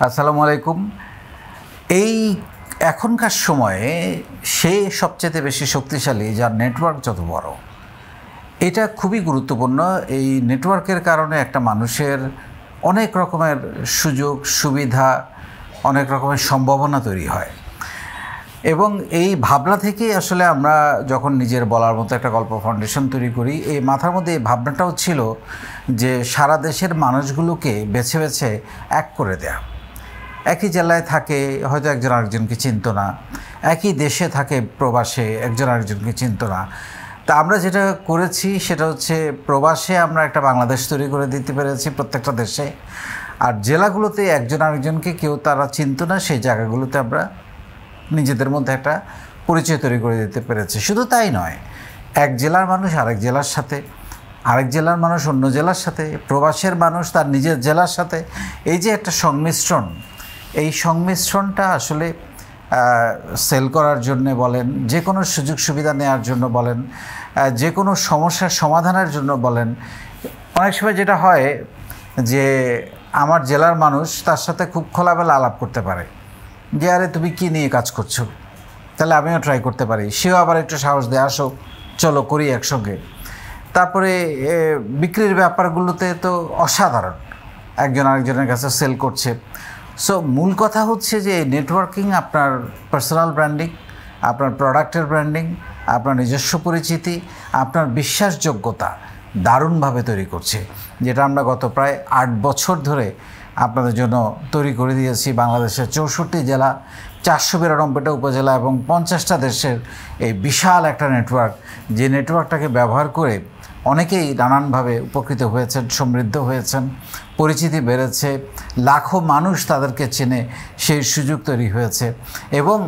আসসালামু আলাইকুম। এই এখনকার সময়ে সে সবচেয়ে বেশি শক্তিশালী যার নেটওয়ার্ক যত বড়। এটা খুবই গুরুত্বপূর্ণ। এই নেটওয়ার্কের কারণে একটা মানুষের অনেক রকমের সুযোগ সুবিধা, অনেক রকমের সম্ভাবনা তৈরি হয় এবং এই ভাবনা থেকেই আসলে আমরা যখন নিজের বলার মতো একটা গল্প ফাউন্ডেশন তৈরি করি, এই মাথার মধ্যে এই ভাবনাটাও ছিল যে সারা দেশের মানুষগুলোকে বেছে বেছে এক করে দেয়া। একই জেলায় থাকে, হয়তো একজন আরেকজনকে চিনত না, একই দেশে থাকে প্রবাসে, একজন আরেকজনকে চিনত না। তা আমরা যেটা করেছি সেটা হচ্ছে প্রবাসে আমরা একটা বাংলাদেশ তৈরি করে দিতে পেরেছি প্রত্যেকটা দেশে, আর জেলাগুলোতে একজন আরেকজনকে কেউ তারা চিনত না, সেই জায়গাগুলোতে আমরা নিজেদের মধ্যে একটা পরিচয় তৈরি করে দিতে পেরেছি। শুধু তাই নয়, এক জেলার মানুষ আরেক জেলার সাথে, আরেক জেলার মানুষ অন্য জেলার সাথে, প্রবাসের মানুষ তার নিজের জেলার সাথে, এই যে একটা সংমিশ্রণ, এই সংমিশ্রণটা আসলে সেল করার জন্য বলেন, যে কোনো সুযোগ সুবিধা নেওয়ার জন্য বলেন, যে কোনো সমস্যার সমাধানের জন্য বলেন, অনেক সময় যেটা হয় যে আমার জেলার মানুষ তার সাথে খুব খোলামেলা আলাপ করতে পারে যে আরে তুমি কী নিয়ে কাজ করছো, তাহলে আমিও ট্রাই করতে পারি। সেও আবার একটু সাহস দেয়, আসো চলো করি একসঙ্গে। তারপরে বিক্রির ব্যাপারগুলোতে তো অসাধারণ, একজন আরেকজনের কাছে সেল করছে। সো মূল কথা হচ্ছে যে নেটওয়ার্কিং আপনার পার্সোনাল ব্র্যান্ডিং, আপনার প্রোডাক্টের ব্র্যান্ডিং, আপনার নিজস্ব পরিচিতি, আপনার বিশ্বাসযোগ্যতা দারুণভাবে তৈরি করছে, যেটা আমরা গত প্রায় 8 বছর ধরে আপনাদের জন্য তৈরি করে দিয়েছি। বাংলাদেশের 64 জেলা, 492টা উপজেলা এবং 50টা দেশের এই বিশাল একটা নেটওয়ার্ক, যে নেটওয়ার্কটাকে ব্যবহার করে অনেকেই নানানভাবে উপকৃত হয়েছেন, সমৃদ্ধ হয়েছেন, পরিচিতি বেড়েছে, লাখো মানুষ তাদেরকে চেনে, সেই সুযোগ তৈরি হয়েছে এবং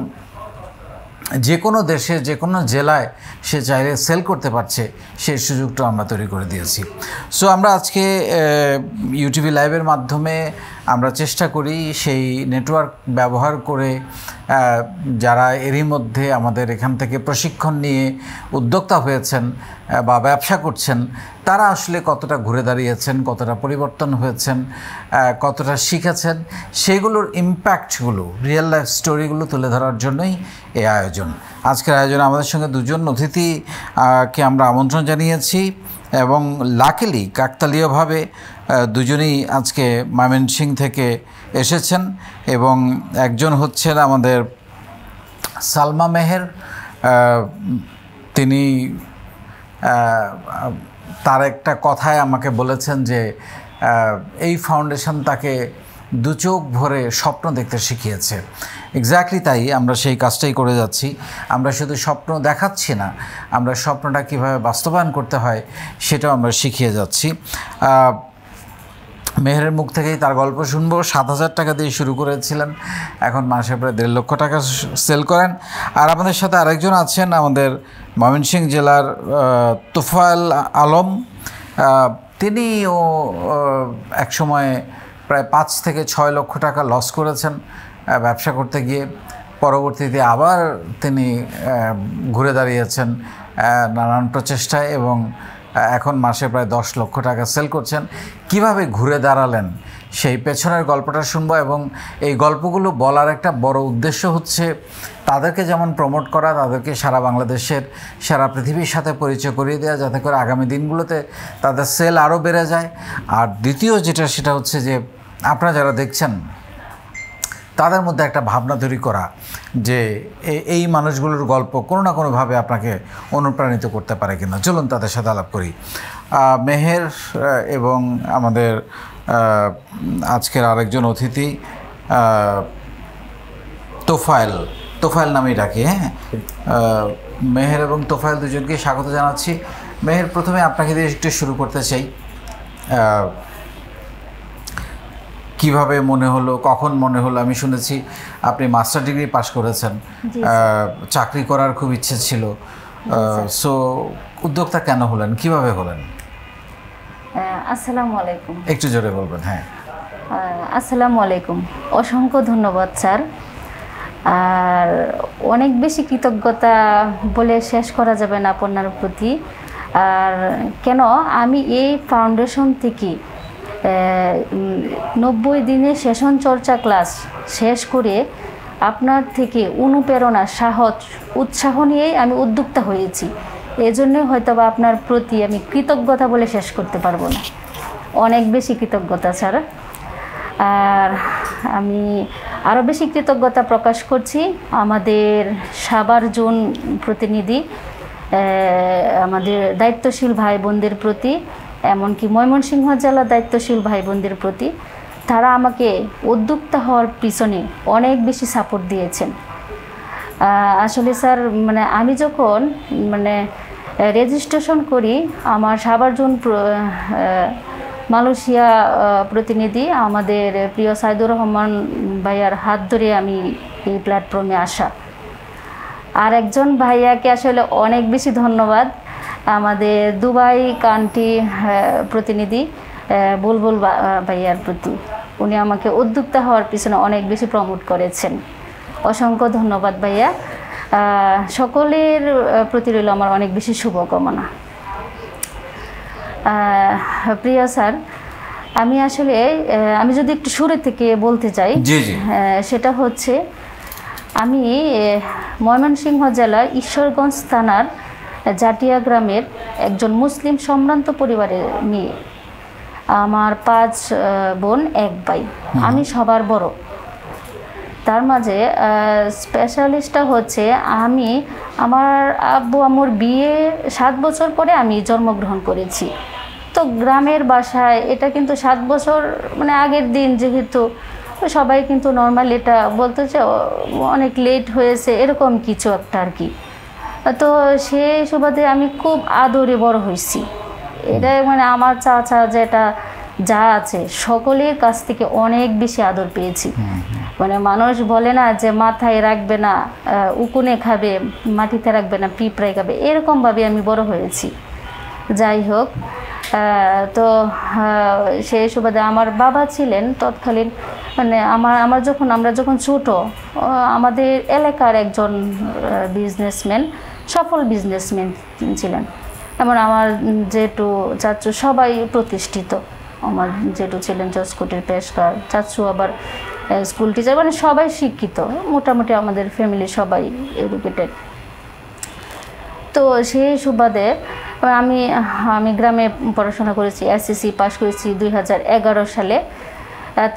যে কোনো দেশে যে কোনো জেলায় সে চাইলে সেল করতে পারছে, সেই সুযোগটা আমরা তৈরি করে দিয়েছি। সো আমরা আজকে ইউটিভি লাইভের মাধ্যমে আমরা চেষ্টা করি সেই নেটওয়ার্ক ব্যবহার করে যারা এরই মধ্যে আমাদের এখান থেকে প্রশিক্ষণ নিয়ে উদ্যোক্তা হয়েছেন বা ব্যবসা করছেন, তারা আসলে কতটা ঘুরে দাঁড়িয়েছেন, কতটা পরিবর্তন হয়েছেন, কতটা শিখেছেন, সেগুলোর ইম্প্যাক্টগুলো, রিয়েল লাইফ স্টোরিগুলো তুলে ধরার জন্যই এই আয়োজন। আজকের আয়োজনে আমাদের সঙ্গে দুজন অতিথিকে আমরা আমন্ত্রণ জানিয়েছি এবং লাকিলি কাকতালীয়ভাবে দুজনেই আজকে ময়মনসিংহ থেকে এসেছেন এবং একজন হচ্ছেন আমাদের সালমা মেহের। তিনি তার একটা কথায় আমাকে বলেছেন যে এই ফাউন্ডেশন তাকে দু চোখ ভরে স্বপ্ন দেখতে শিখিয়েছে। এক্স্যাক্টলি তাই, আমরা সেই কাজটাই করে যাচ্ছি। আমরা শুধু স্বপ্ন দেখাচ্ছি না, আমরা স্বপ্নটা কীভাবে বাস্তবায়ন করতে হয় সেটাও আমরা শিখিয়ে যাচ্ছি। মেহেরের মুখ থেকেই তার গল্প শুনবো। 7,000 টাকা দিয়ে শুরু করেছিলেন, এখন মাসে প্রায় 1.5 লক্ষ টাকা সেল করেন। আর আমাদের সাথে আরেকজন আছেন, আমাদের ময়মনসিংহ জেলার তোফায়েল আলম। তিনিও একসময় প্রায় 5 থেকে 6 লক্ষ টাকা লস করেছেন ব্যবসা করতে গিয়ে। পরবর্তীতে আবার তিনি ঘুরে দাঁড়িয়েছেন নানান প্রচেষ্টায় এবং এখন মাসে প্রায় 10 লক্ষ টাকা সেল করছেন। কিভাবে ঘুরে দাঁড়ালেন সেই পেছনের গল্পটা শুনবো এবং এই গল্পগুলো বলার একটা বড় উদ্দেশ্য হচ্ছে তাদেরকে যেমন প্রমোট করা, তাদেরকে সারা বাংলাদেশের, সারা পৃথিবীর সাথে পরিচয় করিয়ে দেওয়া, যাতে করে আগামী দিনগুলোতে তাদের সেল আরও বেড়ে যায়। আর দ্বিতীয় যেটা, সেটা হচ্ছে যে আপনারা যারা দেখছেন তাদের মধ্যে একটা ভাবনা তৈরি করা যে এই মানুষগুলোর গল্প কোনো না কোনোভাবে আপনাকে অনুপ্রাণিত করতে পারে কিনা। চলুন তাদের সাথে আলাপ করি। মেহের এবং আমাদের আজকের আরেকজন অতিথি তোফায়েল নামেই ডাকি। হ্যাঁ, মেহের এবং তোফায়েল দুজনকে স্বাগত জানাচ্ছি। মেহের, প্রথমে আপনাকে দিয়ে একটু শুরু করতে চাই। কিভাবে মনে হলো, কখন মনে হলো? আমি শুনেছি আপনি মাস্টার ডিগ্রি পাশ করেছেন, চাকরি করার খুব ইচ্ছে ছিল। সো উদ্যোক্তা কেন হলেন, কিভাবে হলেন? আসসালামু আলাইকুম। একটু জোরে বলবেন। হ্যাঁ, আসসালামু আলাইকুম। অসংখ্য ধন্যবাদ স্যার। আর অনেক বেশি কৃতজ্ঞতা বলে শেষ করা যাবে না আপনার প্রতি। আর কেন আমি এই ফাউন্ডেশন থেকে 90 দিনে সেশন চর্চা ক্লাস শেষ করে আপনার থেকে অনুপ্রেরণা, সাহস, উৎসাহ নিয়েই আমি উদ্যোক্তা হয়েছি। এজন্যই হয়তো বা আপনার প্রতি আমি কৃতজ্ঞতা বলে শেষ করতে পারবো না, অনেক বেশি কৃতজ্ঞতা স্যার। আর আমি আরও বেশি কৃতজ্ঞতা প্রকাশ করছি আমাদের সাভার জোন প্রতিনিধি, আমাদের দায়িত্বশীল ভাই বোনদের প্রতি, এমনকি ময়মনসিংহ জেলার দায়িত্বশীল ভাই বোনদের প্রতি। তারা আমাকে উদ্যোক্তা হওয়ার পিছনে অনেক বেশি সাপোর্ট দিয়েছেন। আসলে স্যার মানে আমি যখন মানে রেজিস্ট্রেশন করি, আমার সাভার জোন মালয়েশিয়া প্রতিনিধি আমাদের প্রিয় সাইদুর রহমান ভাইয়ার হাত ধরে আমি এই প্ল্যাটফর্মে আসা। আর একজন ভাইয়াকে আসলে অনেক বেশি ধন্যবাদ, আমাদের দুবাই কান্ট্রি প্রতিনিধি বুলবুল ভাইয়ার প্রতি। উনি আমাকে উদ্যোক্তা হওয়ার পিছনে অনেক বেশি প্রমোট করেছেন। অসংখ্য ধন্যবাদ ভাইয়া। সকলের প্রতি রইল আমার অনেক বেশি শুভকামনা। প্রিয় স্যার, আমি আসলে আমি যদি একটু শুরু থেকে বলতে চাই, সেটা হচ্ছে আমি ময়মনসিংহ জেলার ঈশ্বরগঞ্জ থানার জাটিয়া গ্রামের একজন মুসলিম সম্ভ্রান্ত পরিবারের মেয়ে। আমার 5 বোন 1 ভাই, আমি সবার বড়। তার মাঝে স্পেশালিস্টটা হচ্ছে আমার আব্বু আম্মুর বিয়ে 7 বছর পরে আমি জন্মগ্রহণ করেছি। তো গ্রামের বাসায় এটা কিন্তু 7 বছর মানে আগের দিন, যেহেতু সবাই কিন্তু নর্মাল এটা বলতে যে অনেক লেট হয়েছে, এরকম কিছু একটা আর কি। তো সেই সুবাদে আমি খুব আদরে বড় হয়েছি। এটাই মানে আমার চাচা যেটা যা আছে সকলের কাছ থেকে অনেক বেশি আদর পেয়েছি। মানে মানুষ বলে না যে মাথায় রাখবে না উকুনে খাবে, মাটিতে রাখবে না পিঁপড়ায় খাবে, এরকমভাবে আমি বড় হয়েছি। যাই হোক, তো সেই সুবাদে আমার বাবা ছিলেন তৎকালীন মানে আমরা যখন ছোট, আমাদের এলাকার একজন বিজনেসম্যান, সফল বিজনেসম্যান ছিলেন। এমন আমার জেঠু চাচু সবাই প্রতিষ্ঠিত। আমার জেঠু ছিলেন জজকোটের পেশকার, চাচু আবার স্কুল টিচার, মানে সবাই শিক্ষিত মোটামুটি, আমাদের ফ্যামিলি সবাই এডুকেটেড। তো সেই সুবাদে আমি গ্রামে পড়াশোনা করেছি, এসএসসি পাস করেছি 2011 সালে।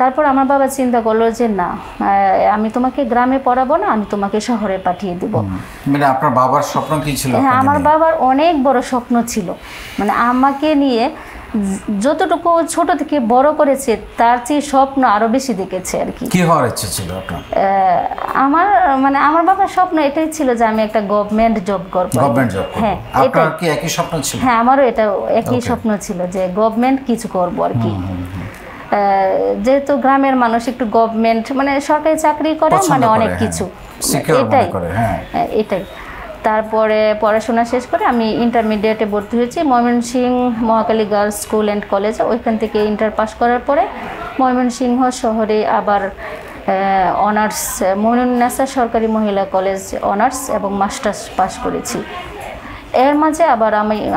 তারপর আমার বাবা চিন্তা করলো যে না, আমি তোমাকে গ্রামে পড়াবো না, আমি তোমাকে শহরে পাঠিয়ে দেব। মানে আপনার বাবার স্বপ্ন কি ছিল? হ্যাঁ, আমার বাবার অনেক বড় স্বপ্ন ছিল, মানে আমাকে নিয়ে যতটুকু ছোট থেকে বড় করেছে তার চেয়ে স্বপ্ন আরো বেশি দেখেছে আর কি। কি হওয়ার ইচ্ছে ছিল আপনার? আমার বাবার স্বপ্ন এটাই ছিল যে আমি একটা গভর্নমেন্ট জব করব। Government job? হ্যাঁ। আপনার কি একই স্বপ্ন ছিল? হ্যাঁ, আমারও এটা একই স্বপ্ন ছিল যে গভর্নমেন্ট কিছু করব আর কি। যেহেতু গ্রামের মানুষ একটু গভর্নমেন্ট মানে সরকারি চাকরি করে মানে অনেক কিছু, এটাই। তারপরে পড়াশোনা শেষ করে আমি ইন্টারমিডিয়েটে ভর্তি হয়েছি Mymensingh Mahakali girls school and কলেজে। ওইখান থেকে ইন্টার পাস করার পরে ময়মনসিংহ শহরে আবার অনার্স মইনুন্নেছা সরকারি মহিলা কলেজ অনার্স এবং মাস্টার্স পাস করেছি। এর মাঝে আবার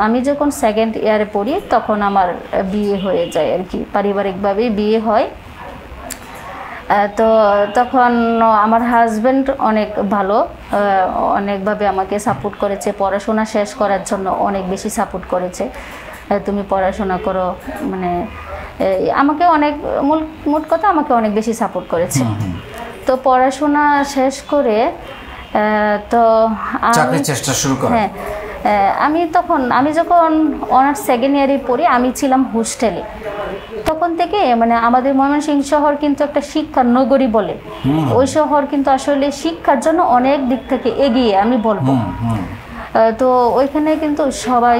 আমি যখন 2nd ইয়ারে পড়ি তখন আমার বিয়ে হয়ে যায় আর কি, পারিবারিকভাবেই বিয়ে হয়। তো তখন আমার হাজব্যান্ড অনেক ভালো, অনেকভাবে আমাকে সাপোর্ট করেছে, পড়াশোনা শেষ করার জন্য অনেক বেশি সাপোর্ট করেছে। তুমি পড়াশোনা করো, মানে আমাকে অনেক মোট কথা আমাকে অনেক বেশি সাপোর্ট করেছে। তো পড়াশোনা শেষ করে তো চাকরির চেষ্টা শুরু করেন? হ্যাঁ, আমি যখন অনার্স 2nd ইয়ারে পড়ি আমি ছিলাম হোস্টেলে। তখন থেকে মানে আমাদের ময়মনসিংহ শহর কিন্তু একটা শিক্ষার নগরী বলে, ওই শহর কিন্তু আসলে শিক্ষার জন্য অনেক দিক থেকে এগিয়ে আমি বলবো। তো ওইখানে কিন্তু সবাই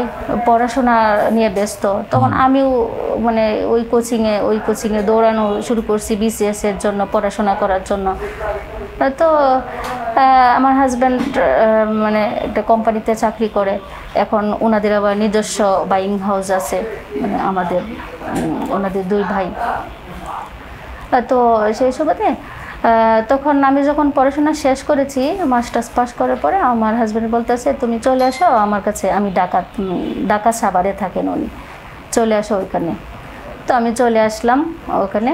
পড়াশোনা নিয়ে ব্যস্ত। তখন আমিও মানে ওই কোচিংয়ে দৌড়ানো শুরু করছি BCS এর জন্য, পড়াশোনা করার জন্য। তো আমার হাজব্যান্ড মানে একটা কোম্পানিতে চাকরি করে, এখন ওনাদের আবার নিজস্ব বাইং হাউস আছে, মানে ওনাদের 2 ভাই। তো সেই সুবাদে তখন আমি যখন পড়াশোনা শেষ করেছি, মাস্টার্স পাস করার পরে আমার হাজব্যান্ড বলতেছে তুমি চলে আসো আমার কাছে, আমি ঢাকা সাভারে থাকেন উনি, চলে আসো ওইখানে। তো তো আমি চলে আসলাম ওখানে।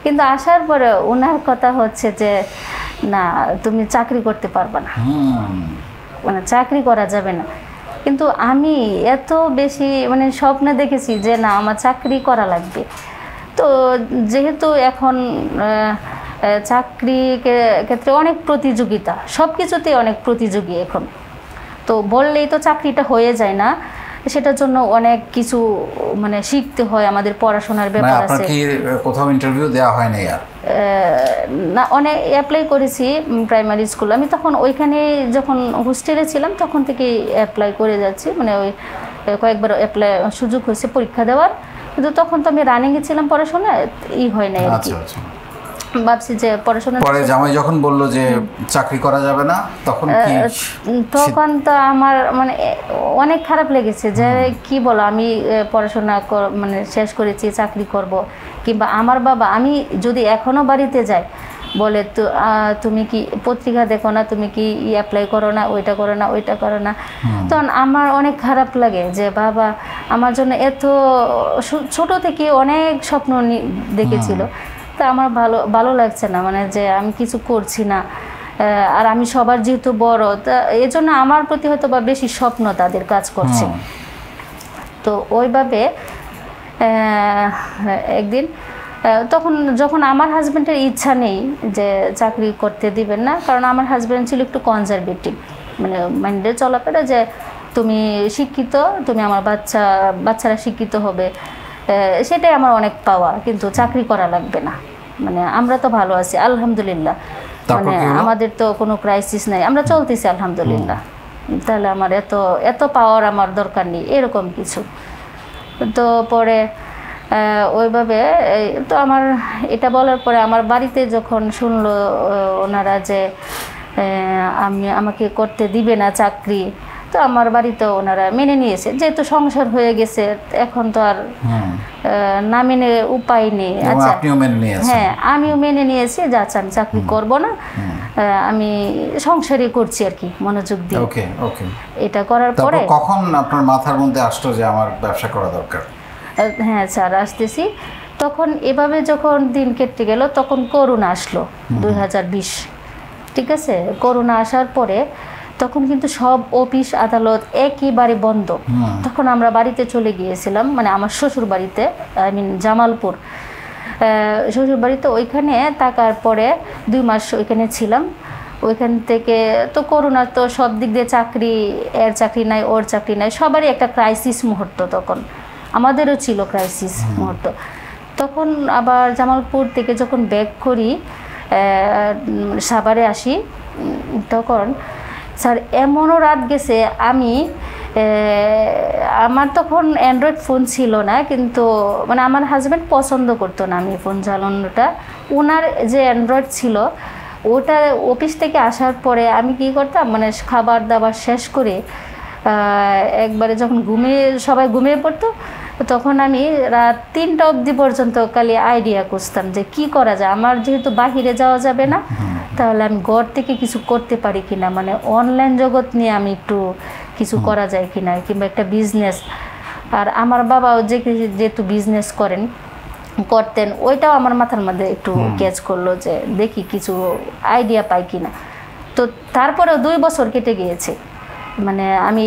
কিন্তু আসার পরে ওনার কথা হচ্ছে যে না, তুমি চাকরি করতে পারবে না, মানে চাকরি করা যাবে না। কিন্তু আমি এত বেশি মানে স্বপ্ন দেখেছি যে না, আমার চাকরি করা লাগবে। তো যেহেতু এখন চাকরি ক্ষেত্রে অনেক প্রতিযোগিতা, সব কিছুতেই অনেক প্রতিযোগী এখন, তো বললেই তো চাকরিটা হয়ে যায় না, সেটার জন্য অনেক কিছু মানে শিখতে হয়, আমাদের পড়াশোনার ব্যাপার আছে। আপনার কি কোথাও ইন্টারভিউ দেওয়া হয় না? না, অনেক অ্যাপ্লাই করেছি প্রাইমারি স্কুল। আমি তখন ওইখানে যখন হোস্টেলে ছিলাম তখন থেকে অ্যাপ্লাই করে যাচ্ছি, মানে ওই কয়েকবার অ্যাপ্লাই সুযোগ হয়েছে পরীক্ষা দেওয়ার, কিন্তু তখন তো আমি রানিংয়ে ছিলাম, পড়াশোনা হয় নাই আর কি। ভাবছি যে পড়াশোনা পরে জামাই যখন বললো যে চাকরি করা যাবে না, তখন তো আমার মানে অনেক খারাপ লেগেছে যে কি বলো, আমি পড়াশোনা মানে শেষ করেছি, চাকরি করব। কিংবা আমার বাবা, আমি যদি এখনও বাড়িতে যাই, বলে তো তুমি কি পত্রিকা দেখো না, তুমি কি অ্যাপ্লাই করো না, ওইটা করো না, ওইটা করো না। তখন আমার অনেক খারাপ লাগে যে বাবা আমার জন্য এত ছোট থেকে অনেক স্বপ্ন দেখেছিল, তা আমার ভালো লাগছে না, মানে যে আমি কিছু করছি না। আর আমি সবার যেহেতু বড়, তা এই জন্য আমার প্রতি হয়তো বা বেশি স্বপ্ন তাদের কাজ করছে। তো ওইভাবে একদিন তখন যখন আমার হাজব্যান্ডের ইচ্ছা নেই যে চাকরি করতে দিবেন না, কারণ আমার হাজব্যান্ড ছিল একটু কনজারভেটিভ, মানে মাইন্ডে চলাফেরা যে তুমি শিক্ষিত, তুমি আমার বাচ্চারা শিক্ষিত হবে, সেটাই আমার অনেক পাওয়া, কিন্তু চাকরি করা লাগবে না, মানে আমরা তো ভালো আছি আলহামদুলিল্লাহ, মানে আমাদের তো কোনো ক্রাইসিস নাই, আমরা চলতেছি আলহামদুলিল্লাহ, তাহলে আমার এত পাওয়ার আমার দরকার নেই, এরকম কিছু। তো পরে ওইভাবে তো আমার এটা বলার পরে আমার বাড়িতে যখন শুনলো ওনারা যে আমাকে করতে দিবে না চাকরি, তো আমার বাড়িতে ওনারা মেনে নিয়েছে, যেহেতু সংসার হয়ে গেছে, এখন তো আর না মেনে উপায় নেই। আচ্ছা, হ্যাঁ, আমিও মেনে নিয়েছি যে আচ্ছা আমি চাকরি করব না, আমি সংসারই করছি আর কি মনোযোগ দিয়ে। এটা করার পরে কখন আপনার মাথার মধ্যে আসলো যে আমার ব্যবসা করা দরকার? হ্যাঁ স্যার, আসতেছি। তখন এভাবে যখন দিন কেটে গেল, তখন করোনা আসলো 2020, ঠিক আছে। করোনা আসার পরে তখন কিন্তু সব অফিস আদালত একেবারে বন্ধ। তখন আমরা বাড়িতে চলে গিয়েছিলাম, মানে আমার শ্বশুর বাড়িতে, জামালপুর শ্বশুর বাড়িতে। ওইখানে থাকার পরে 2 মাস ওইখানে ছিলাম। ওইখান থেকে তো করোনা, তো সব দিক দিয়ে চাকরি, এর চাকরি নাই, ওর চাকরি নাই, সবারই একটা ক্রাইসিস মুহূর্ত, তখন আমাদেরও ছিল ক্রাইসিস মুহূর্ত। তখন আবার জামালপুর থেকে যখন ব্যাক করি, সাভারে আসি, তখন স্যার এমনও রাত গেছে, আমার তখন অ্যান্ড্রয়েড ফোন ছিল না, কিন্তু মানে আমার হাজব্যান্ড পছন্দ করতো না আমি ফোন চালানোটা। ওনার যে অ্যান্ড্রয়েড ছিল, ওটা অফিস থেকে আসার পরে আমি কি করতাম, মানে খাবার দাবার শেষ করে একবারে যখন সবাই ঘুমিয়ে পড়তো, তখন আমি রাত 3টা অবধি পর্যন্ত খালি আইডিয়া করতাম যে কি করা যায়। আমার যেহেতু বাহিরে যাওয়া যাবে না, তাহলে আমি ঘর থেকে কিছু করতে পারি কিনা, মানে অনলাইন জগৎ নিয়ে আমি একটু কিছু করা যায় কিনা, কিংবা একটা বিজনেস। আর আমার বাবাও যেহেতু বিজনেস করতেন, ওইটাও আমার মাথার মধ্যে একটু ক্যাচ করলো যে দেখি কিছু আইডিয়া পাই কিনা। তো তারপরেও 2 বছর কেটে গিয়েছে, মানে আমি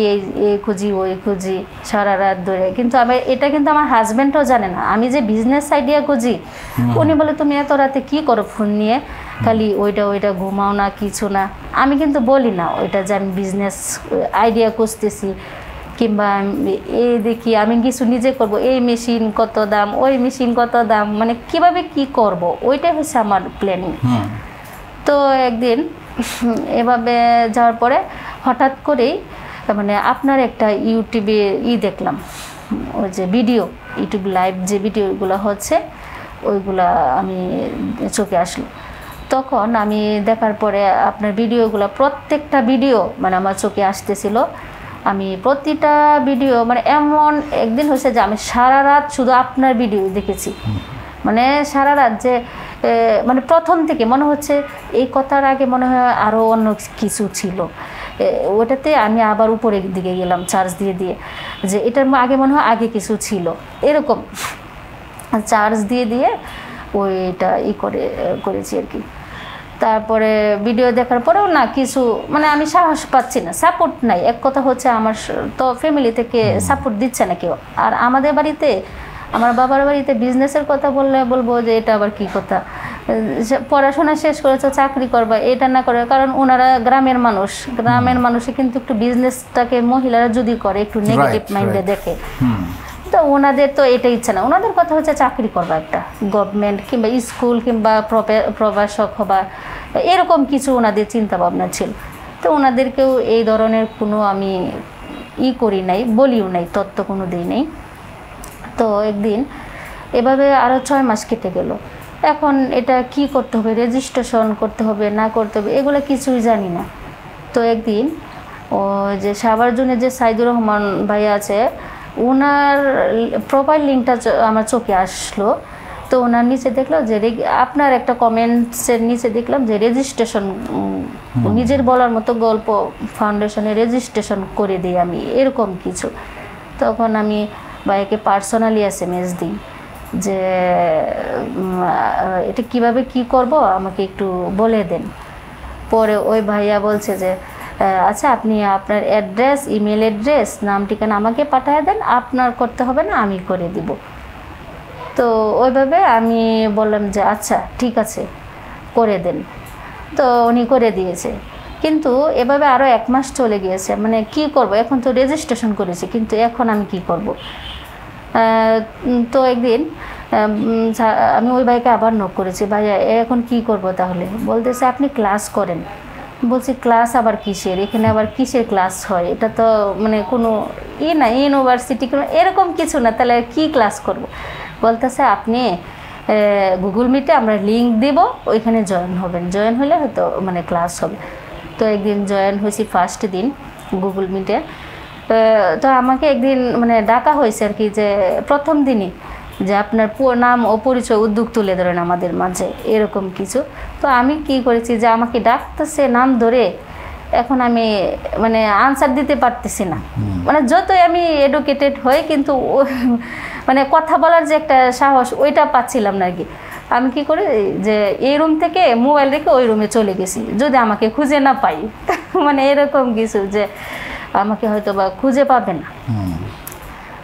এই খুঁজি, ওই খুঁজি, সারা রাত ধরে। কিন্তু এটা কিন্তু আমার হাজব্যান্ডও জানে না আমি যে বিজনেস আইডিয়া খুঁজি। উনি বলে তুমি এত রাতে কি করো ফোন নিয়ে, খালি ওইটা ঘুমাও না, কিছু না। আমি কিন্তু বলি না ওইটা যে আমি বিজনেস আইডিয়া খুঁজতেছি, কিংবা এই দেখি আমি কিছু নিজে করব, এই মেশিন কত দাম, ওই মেশিন কত দাম, মানে কিভাবে কি করব, ওইটাই হচ্ছে আমার প্ল্যানিং। তো একদিন এভাবে যাওয়ার পরে হঠাৎ করেই মানে আপনার একটা ইউটিউবে দেখলাম, ওই যে ইউটিউব লাইভ যে ভিডিওগুলো হচ্ছে, ওইগুলা আমি চোখে আসলো। তখন আমি দেখার পরে আপনার ভিডিওগুলো, প্রত্যেকটা ভিডিও মানে আমার চোখে আসতেছিল। আমি প্রতিটা ভিডিও, মানে এমন একদিন হয়েছে যে আমি সারা রাত শুধু আপনার ভিডিও দেখেছি, মানে সারা রাত, যে মানে প্রথম থেকে মনে হচ্ছে এই কথার আগে মনে হয় আরও অন্য কিছু ছিল, ওটাতে আমি আবার উপরের দিকে গেলাম চার্জ দিয়ে যে এটার আগে মনে হয় আগে কিছু ছিল, এরকম। চার্জ দিয়ে ওইটা করেছি আর কি। তারপরে ভিডিও দেখার পরেও না কিছু মানে আমি সাহস পাচ্ছি না, সাপোর্ট নাই। এক কথা হচ্ছে আমার তো ফ্যামিলি থেকে সাপোর্ট দিচ্ছে না কেউ। আর আমাদের বাড়িতে, আমার বাবার বাড়িতে বিজনেসের কথা বলবো যে এটা আবার কি কথা, পড়াশোনা শেষ করেছো চাকরি করবা, এটা না করে। কারণ ওনারা গ্রামের মানুষে কিন্তু একটু বিজনেসটাকে মহিলারা যদি করে একটু নেগেটিভ মাইন্ডে দেখে। তো ওনাদের তো এটা ইচ্ছা না, ওনাদের কথা হচ্ছে চাকরি করবা একটা গভর্নমেন্ট কিংবা স্কুল কিংবা প্রভাষক হবা, এরকম কিছু ওনাদের চিন্তা ভাবনা ছিল। তো ওনাদেরকেও এই ধরনের কোনো আমি করি নাই, বলিও নাই, তত্ত্ব কোনো দিই নেই। তো একদিন এভাবে আরও 6 মাস কেটে গেল। এখন এটা কি করতে হবে, রেজিস্ট্রেশন করতে হবে না করতে হবে এগুলো কিছুই জানি না। তো একদিন ও যে সাভার জোনে যে সাইদুর রহমান ভাই আছে, ওনার প্রোফাইল লিঙ্কটা আমার চোখে আসলো। তো ওনার নিচে দেখলাম যে আপনার একটা কমেন্টসের নিচে দেখলাম যে রেজিস্ট্রেশন, নিজের বলার মতো গল্প ফাউন্ডেশনে রেজিস্ট্রেশন করে দিই আমি, এরকম কিছু। তখন আমি ভাইকে পার্সোনালি SMS দিই যে এটা কিভাবে কি করব আমাকে একটু বলে দেন। পরে ওই ভাইয়া বলছে যে আচ্ছা আপনি আপনার অ্যাড্রেস, ইমেল অ্যাড্রেস, নাম ঠিকানা আমাকে পাঠিয়ে দেন, আপনার করতে হবে না, আমি করে দিব। তো ওইভাবে আমি বললাম যে আচ্ছা ঠিক আছে করে দেন। তো উনি করে দিয়েছে। কিন্তু এভাবে আরও 1 মাস চলে গিয়েছে। মানে কি করব, এখন তো রেজিস্ট্রেশন করেছি, কিন্তু এখন আমি কি করব। তো একদিন আমি ওই ভাইকে আবার নক করেছি, ভাইয়া এখন কি করব তাহলে। বলতেছে আপনি ক্লাস করেন। বলছি ক্লাস আবার কিসের, এখানে আবার কিসের ক্লাস হয়, এটা তো মানে কোনো না ইউনিভার্সিটি কোনো এরকম কিছু না, তাহলে কি ক্লাস করব। বলতেছে আপনি গুগল মিটে আমরা লিঙ্ক দেব, ওইখানে জয়েন হবেন, জয়েন হলে হয়তো মানে ক্লাস হবে। তো একদিন জয়েন হয়েছি ফার্স্ট দিন গুগল মিটে। তো আমাকে একদিন মানে ডাকা হয়েছে আর কি, যে প্রথম দিনই যে আপনার নাম ও পরিচয় উদ্যোগ তুলে ধরেন আমাদের মাঝে, এরকম কিছু। তো আমি কি করেছি যে আমাকে ডাকতেছে নাম ধরে, এখন আমি মানে আনসার দিতে পারতেছি না। মানে যতই আমি এডুকেটেড হই কিন্তু মানে কথা বলার যে একটা সাহস ওইটা পাচ্ছিলাম না আর কি। আমি কি করি যে এই রুম থেকে মোবাইল রেখে ওই রুমে চলে গেছি, যদি আমাকে খুঁজে না পাই। মানে এরকম কিছু যে আমাকে হয়তো বা খুঁজে পাবে না।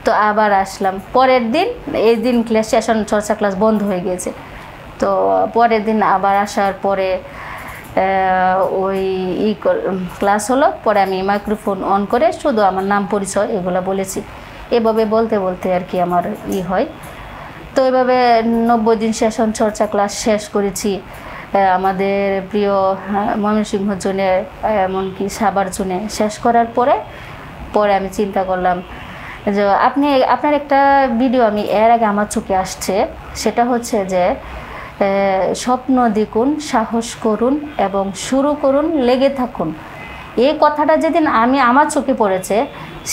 তো আবার আসলাম পরের দিন, এই দিন ক্লাস সেশন চর্চা ক্লাস বন্ধ হয়ে গিয়েছে। তো পরের দিন আবার আসার পরে ওই ক্লাস হলো। পরে আমি মাইক্রোফোন অন করে শুধু আমার নাম পরিচয় এগুলো বলেছি। এভাবে বলতে বলতে আর কি আমার হয়। তো এভাবে 90 দিন সেশন চর্চা ক্লাস শেষ করেছি। আমাদের প্রিয় ময়মনসিংহ জোনে, এমনকি সাভার জোনে শেষ করার পরে আমি চিন্তা করলাম যে আপনার একটা ভিডিও আমি এর আগে আমার চোখে আসছে, সেটা হচ্ছে যে স্বপ্ন দেখুন, সাহস করুন এবং শুরু করুন, লেগে থাকুন। এই কথাটা যেদিন আমার চোখে পড়েছে,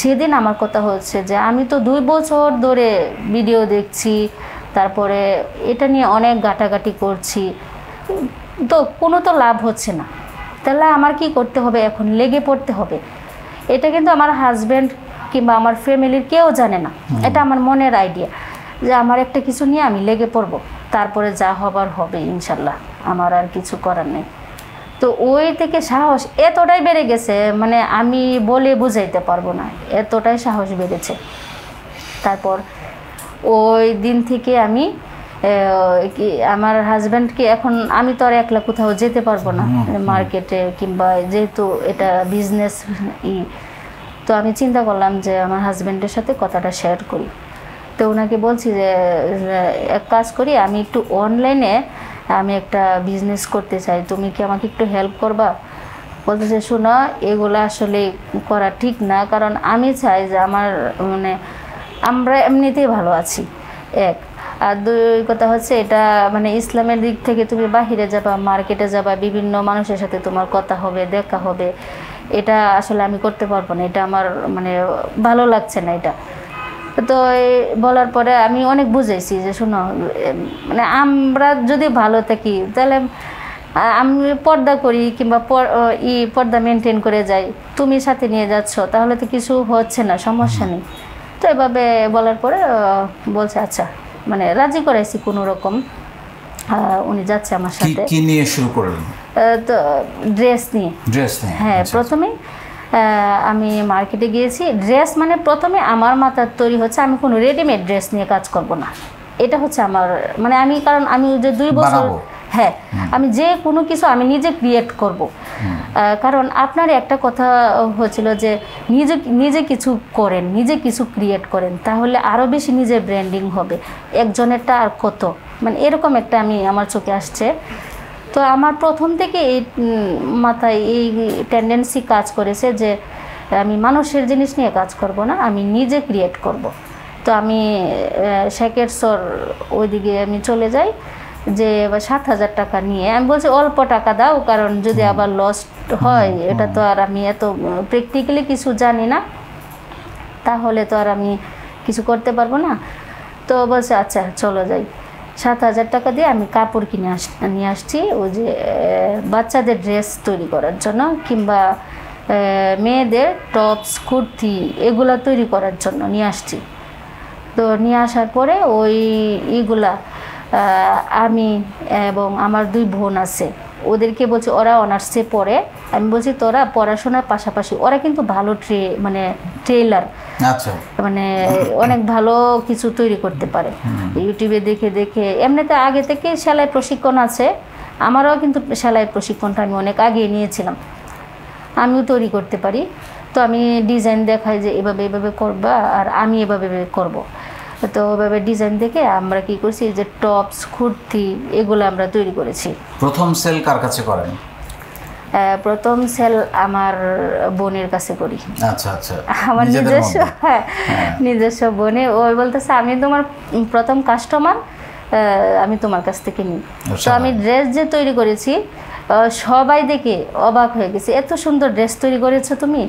সেদিন আমার কথা হচ্ছে যে আমি তো 2 বছর ধরে ভিডিও দেখছি, তারপরে এটা নিয়ে অনেক ঘাটাঘাটি করছি, তো কোনো তো লাভ হচ্ছে না। তাহলে আমার কি করতে হবে, এখন লেগে পড়তে হবে। এটা কিন্তু আমার হাজব্যান্ড কিংবা আমার ফ্যামিলির কেউ জানে না, এটা আমার মনের আইডিয়া যে আমার একটা কিছু নিয়ে আমি লেগে পড়ব, তারপরে যা হবার হবে ইনশাল্লাহ, আমার আর কিছু করার নেই। তো ওই থেকে সাহস এতটাই বেড়ে গেছে, মানে আমি বলে বুঝাইতে পারবো না, এতটাই সাহস বেড়েছে। তারপর ওই দিন থেকে আমি আমার হাজব্যান্ডকে, এখন আমি তো আর একলা কোথাও যেতে পারবো না মার্কেটে, কিংবা যেহেতু এটা বিজনেস তো আমি চিন্তা করলাম যে আমার হাজব্যান্ডের সাথে কথাটা শেয়ার করি। তো ওনাকে বলছি যে এক কাজ করি, আমি একটু অনলাইনে আমি একটা বিজনেস করতে চাই, তুমি কি আমাকে একটু হেল্প করবা। বলতেছে শোনো, এগুলো আসলে করা ঠিক না, কারণ আমি চাই যে আমার মানে আমরা এমনিতেই ভালো আছি, এক। আর 2 কথা হচ্ছে এটা মানে ইসলামের দিক থেকে তুমি বাহিরে যাবা, মার্কেটে যাবা, বিভিন্ন মানুষের সাথে তোমার কথা হবে, দেখা হবে, এটা আসলে আমি করতে পারবো না, এটা আমার মানে ভালো লাগছে না এটা। তো বলার পরে আমি অনেক বুঝাইছি যে শোনো, মানে আমরা যদি ভালো থাকি তাহলে আমি পর্দা করি কিংবা পর্দা মেনটেন করে যাই, তুমি সাথে নিয়ে যাচ্ছ, তাহলে তো কিছু হচ্ছে না, সমস্যা নেই। তো এভাবে বলার পরে বলছে আচ্ছা মানে রাজি করাইছি কোনো রকম, উনি যাচ্ছে আমার সাথে। কি নিয়ে শুরু করলেন? তো ড্রেস নিয়ে। হ্যাঁ, প্রথমে আমি মার্কেটে গিয়েছি। ড্রেস মানে প্রথমে আমার মাথার তৈরি হচ্ছে আমি কোনো রেডিমেড ড্রেস নিয়ে কাজ করব না, এটা হচ্ছে আমার মানে কারণ আমি যে 2 বছর, হ্যাঁ, আমি যে কোনো কিছু আমি নিজে ক্রিয়েট করব। কারণ আপনার একটা কথা হচ্ছিল যে নিজে কিছু করেন, নিজে কিছু ক্রিয়েট করেন, তাহলে আরও বেশি নিজের ব্র্যান্ডিং হবে, একজনেরটা আর কত, মানে এরকম একটা আমার চোখে আসছে। তো আমার প্রথম থেকে এই মাথায় এই টেন্ডেন্সি কাজ করেছে যে আমি মানুষের জিনিস নিয়ে কাজ করব না, আমি নিজে ক্রিয়েট করব। তো আমি শেখের সর ওইদিকে আমি চলে যাই, যে 7,000 টাকা নিয়ে আমি বলছি অল্প টাকা দাও, কারণ যদি আবার লস হয়, এটা তো আর আমি এত প্র্যাকটিক্যালি কিছু জানি না, তাহলে তো আর আমি কিছু করতে পারবো না। তো বলছে আচ্ছা চলো যাই। 7,000 টাকা দিয়ে আমি কাপড় কিনে নিয়ে আসছি, ওই যে বাচ্চাদের ড্রেস তৈরি করার জন্য, কিংবা মেয়েদের টপস কুর্তি এগুলা তৈরি করার জন্য নিয়ে আসছি। তো নিয়ে আসার পরে ওই এগুলা আমি এবং আমার 2 বোন আছে, ওদেরকে বলছি, ওরা অনার্সে পড়ে, আমি বলছি তোরা পড়াশোনার পাশাপাশি, ওরা কিন্তু ভালো মানে ট্রেলার, আচ্ছা, মানে অনেক ভালো কিছু তৈরি করতে পারে, ইউটিউবে দেখে দেখে। এমনিতে আগে থেকে সেলাই প্রশিক্ষণ আছে, আমারও কিন্তু সেলাই প্রশিক্ষণটা আমি অনেক আগে নিয়েছিলাম, আমিও তৈরি করতে পারি। তো আমি ডিজাইন দেখাই যে এভাবে এভাবে করবা, আর আমি এভাবে করব। তো ওইভাবে ডিজাইন দেখে আমরা কি করছি, যে টপস কুর্তি এগুলো আমরা তৈরি করেছি। প্রথম সেল কার কাছে করেন? প্রথম সেল আমার বোনের কাছে করি। আচ্ছা আচ্ছা, আমার নিজস্ব, হ্যাঁ, নিজস্ব বোনে। ওই বলতেছে আমি তোমার প্রথম কাস্টমার, আমি তোমার কাছ থেকে নিই। তো আমি ড্রেস যে তৈরি করেছি, সবাই দেখে অবাক হয়ে গেছে, এত সুন্দর ড্রেস তৈরি করেছো তুমি।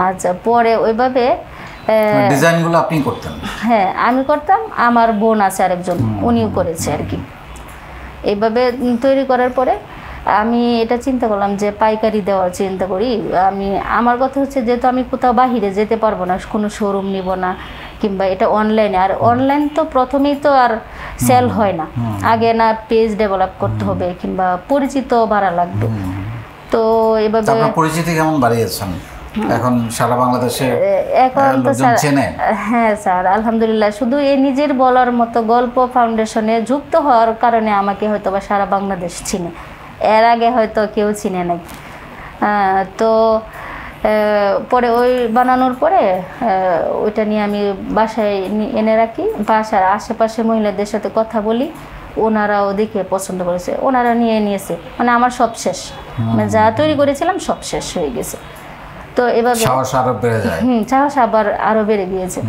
আচ্ছা, পরে ওইভাবে ডিজাইনগুলো আপনি করতেন? হ্যাঁ, আমি করতাম, আমার বোন আছে আরেকজন, উনিও করেছে আর কি। এইভাবে তৈরি করার পরে আমি এটা চিন্তা করলাম যে পাইকারি দেওয়ার চিন্তা করি। আমার কথা হচ্ছে, যেহেতু আমি কোথাও বাহিরে যেতে পারবো না, কোনো শোরুম নিব না, কিংবা এটা অনলাইনে, আর অনলাইন তো প্রথমেই তো আর সেল হয় না, আগে না পেজ ডেভেলপ করতে হবে, কিংবা পরিচিত বাড়া লাগবে। তো এভাবে পরিচিতি কেমন বাড়িয়েছেন এখন সারা বাংলাদেশে? এখন তো স্যার, হ্যাঁ স্যার, আলহামদুলিল্লাহ, শুধু এই নিজের বলার মতো গল্প ফাউন্ডেশনে যুক্ত হওয়ার কারণে আমাকে হয়তো বা সারা বাংলাদেশ চিনে, এর আগে হয়তো কেউ চিনে নাই। তো পরে ওই বানানোর পরে ওইটা নিয়ে আমি বাসায় এনে রাখি, বাসার আশেপাশে মহিলাদের সাথে কথা বলি, ওনারাও দেখে পছন্দ করেছে, ওনারা নিয়েছে, মানে আমার সব শেষ, মানে যা তৈরি করেছিলাম সব শেষ হয়ে গেছে। তো এভাবে সাহস আবার আরও বেড়ে গিয়েছে।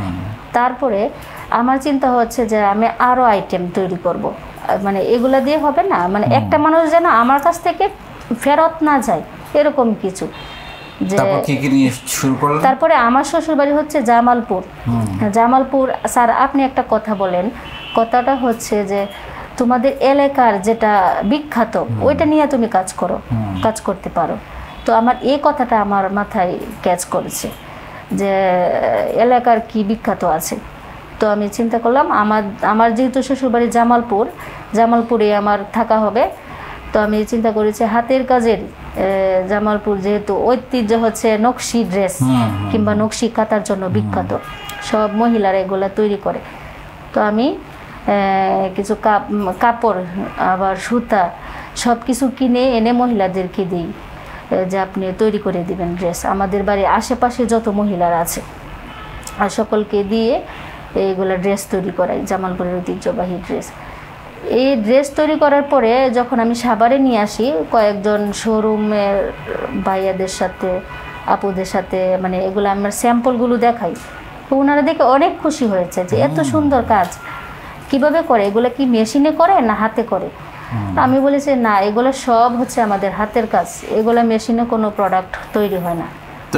তারপরে আমার চিন্তা হচ্ছে যে আমি আরও আইটেম তৈরি করব, মানে এগুলা দিয়ে হবে না, মানে একটা মানুষ যেন আমার কাছ থেকে ফেরত না যায়, এরকম কিছু। যে তারপরে আমার শ্বশুরবাড়ি হচ্ছে জামালপুর। জামালপুর স্যার, আপনি একটা কথা বলেন, কথাটা হচ্ছে যে তোমাদের এলাকার যেটা বিখ্যাত ওইটা নিয়ে তুমি কাজ করতে পারো। তো আমার এই কথাটা আমার মাথায় ক্যাচ করেছে যে এলাকার কি বিখ্যাত আছে। তো আমি চিন্তা করলাম, আমার যেহেতু শ্বশুরবাড়ি জামালপুরে আমার থাকা হবে, তো আমি চিন্তা করেছি হাতের কাজের জামালপুর যেহেতু ঐতিহ্য হচ্ছে নকশি ড্রেস কিংবা নকশি কাঁথার জন্য বিখ্যাত, সব মহিলারা এগুলা তৈরি করে। তো আমি কিছু কাপড় আবার সুতা সব কিছু কিনে এনে মহিলাদেরকে দিই, যে আপনি তৈরি করে দিবেন ড্রেস। আমাদের বাড়ির আশেপাশে যত মহিলারা আছে আর সকলকে দিয়ে এইগুলো ড্রেস তৈরি করাই, জামালপুরের ঐতিহ্যবাহী ড্রেস। এই ড্রেস তৈরি করার পরে যখন আমি সাভারে নিয়ে আসি, কয়েকজন শোরুমের ভাইয়াদের সাথে আপুদের সাথে, মানে এগুলো আমার স্যাম্পলগুলো দেখাই, তো ওনারা দেখে অনেক খুশি হয়েছে যে এত সুন্দর কাজ কিভাবে করে, এগুলো কি মেশিনে করে না হাতে করে। আমি বলেছি না, এগুলো সব হচ্ছে আমাদের হাতের কাজ, এগুলো মেশিনে কোনো প্রোডাক্ট তৈরি হয় না। তো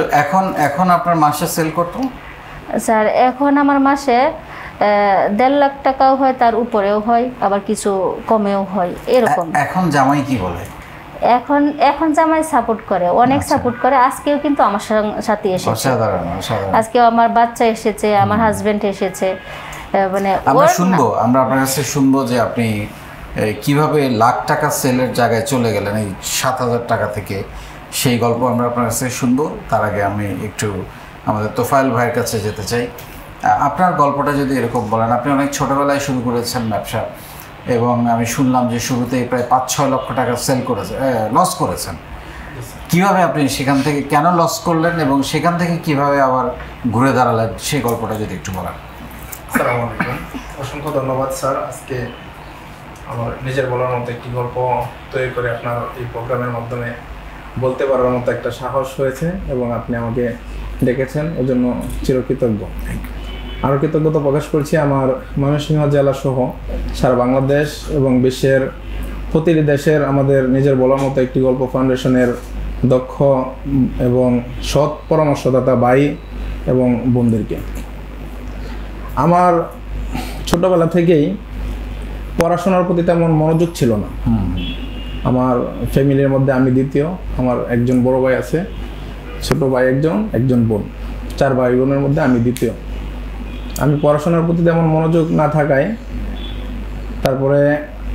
এখন আপনার মাসে সেল কত? স্যার, এখন আমার মাসে 1.5 লাখ টাকাও হয়, তার উপরেও হয়, আবার কিছু কমেও হয়, এরকম। এখন জামাই কি বলে? এখন এখন জামাই সাপোর্ট করে, অনেক সাপোর্ট করে। আজকেও কিন্তু আমার সাথে এসেছে, আজকেও আমার বাচ্চা এসেছে, আমার হাজবেন্ড এসেছে। মানে আমরা শুনবো, আমরা আপনার কাছে শুনবো যে আপনি কিভাবে লাখ টাকা সেলের জায়গায় চলে গেলেন এই 7,000 টাকা থেকে, সেই গল্প আমরা আপনার কাছে শুনবো। তার আগে আমি একটু আমাদের তোফায়েল ভাইয়ের কাছে যেতে চাই। আপনার গল্পটা যদি এরকম বলেন, আপনি অনেক ছোটোবেলায় শুরু করেছেন ব্যবসা, এবং আমি শুনলাম যে শুরুতেই প্রায় 5-6 লক্ষ টাকা সেল করেছেন, লস করেছেন। কীভাবে আপনি সেখান থেকে কেন লস করলেন এবং সেখান থেকে কিভাবে আবার ঘুরে দাঁড়ালেন, সেই গল্পটা যদি একটু বলেন। আসসালামু আলাইকুম, অসংখ্য ধন্যবাদ স্যার। আজকে আমার নিজের বলার মতো একটি গল্প তৈরি করে আপনার এই প্রোগ্রামের মাধ্যমে বলতে পারার মতো একটা সাহস হয়েছে, এবং আপনি আমাকে ডেকেছেন, এজন্য চিরকৃতজ্ঞ। আরও কৃতজ্ঞতা প্রকাশ করছি আমার ময়মনসিংহ জেলা সহ সারা বাংলাদেশ এবং বিশ্বের প্রতিটি দেশের আমাদের নিজের বলার মতো একটি গল্প ফাউন্ডেশনের দক্ষ এবং সৎ পরামর্শদাতা ভাই এবং বোনদেরকে। আমার ছোটবেলা থেকেই পড়াশোনার প্রতি তেমন মনোযোগ ছিল না। আমার ফ্যামিলির মধ্যে আমি দ্বিতীয়, আমার একজন বড় ভাই আছে, ছোট ভাই একজন বোন, 4 ভাই বোনের মধ্যে আমি দ্বিতীয়। আমি পড়াশোনার প্রতি তেমন মনোযোগ না থাকায় তারপরে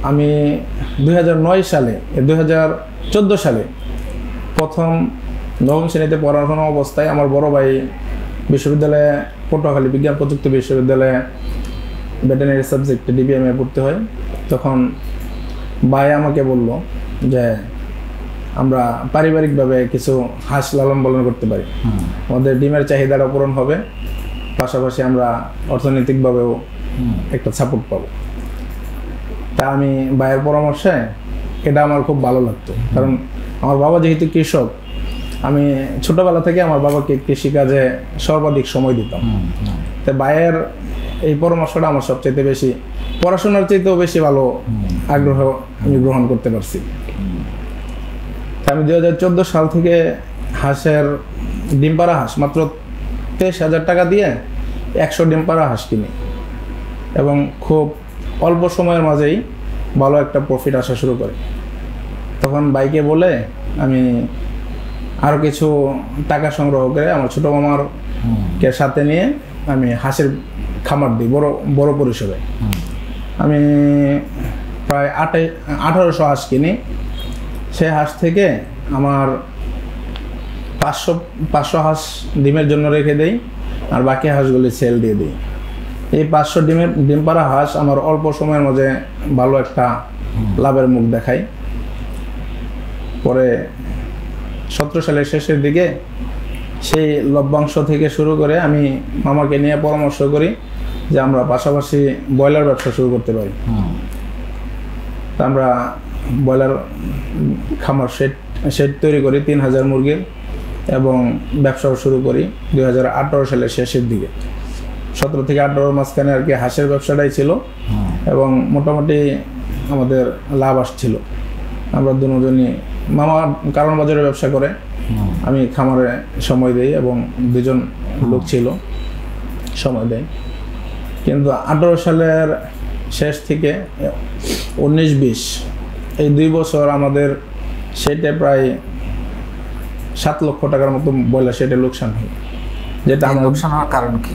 আমি 2014 সালে প্রথম 9ম শ্রেণীতে পড়াশোনা অবস্থায় আমার বড় ভাই বিশ্ববিদ্যালয়ে, পটুয়াখালী বিজ্ঞান প্রযুক্তি বিশ্ববিদ্যালয়ে ভেটেরিনারি সাবজেক্টে DBME পড়তে হয়। তখন ভাই আমাকে বলল যে আমরা পারিবারিকভাবে কিছু হাঁস লালন পালন করতে পারি, আমাদের ডিমের চাহিদাটা পূরণ হবে, পাশাপাশি আমরা অর্থনৈতিকভাবেও একটা সাপোর্ট পাবো। তা আমি ভাইয়ের পরামর্শে এটা আমার খুব ভালো লাগতো, কারণ আমার বাবা যেহেতু কৃষক, আমি ছোটবেলা থেকে আমার বাবাকে কৃষিকাজে সর্বাধিক সময় দিতাম। তো ভাইয়ের এই পরামর্শটা আমার সবচেয়ে বেশি, পড়াশোনার চাইতেও বেশি ভালো আগ্রহ আমি গ্রহণ করতে পারছি। আমি 2014 সাল থেকে হাঁসের ডিম পাড়া হাঁস মাত্র 23,000 টাকা দিয়ে 100 ডিম পাড়া হাঁস কিনি, এবং খুব অল্প সময়ের মাঝেই ভালো একটা প্রফিট আসা শুরু করে। তখন বাইকে বলে আমি আরও কিছু টাকা সংগ্রহ করে আমার ছোটো মামারকে সাথে নিয়ে আমি হাঁসের খামার দিই বড় পরিসরে। আমি প্রায় 1800 হাঁস কিনি। সেই হাঁস থেকে আমার 500 হাঁস ডিমের জন্য রেখে দেই, আর বাকি হাঁসগুলি সেল দিয়ে দিই। এই 500 ডিম পাড়া হাঁস আমার অল্প সময়ের মাঝে ভালো একটা লাভের মুখ দেখায়। পরে 17 সালের শেষের দিকে সেই লভ্যাংশ থেকে শুরু করে আমি মামাকে নিয়ে পরামর্শ করি যে আমরা পাশাপাশি ব্রয়লার ব্যবসা শুরু করতে পারি। তা আমরা ব্রয়লার খামার শেড তৈরি করি 3000 মুরগির, এবং ব্যবসাও শুরু করি 2018 সালের শেষের দিকে। 17 থেকে 18 মাঝখানে আর কি হাঁসের ব্যবসাটাই ছিল, এবং মোটামুটি আমাদের লাভ আসছিল। আমরা দুজনই, মামা কারণ বাজারে ব্যবসা করে, আমি খামারে সময় দিই, এবং 2জন লোক ছিল সময় দেয়। কিন্তু 18 সালের শেষ থেকে 19-20 এই 2 বছর আমাদের সেটে প্রায় 7 লক্ষ টাকার মতো ব্রয়লার সেটে লোকসান হয়। যেটা আমার লোকসান হওয়ার কারণ কি?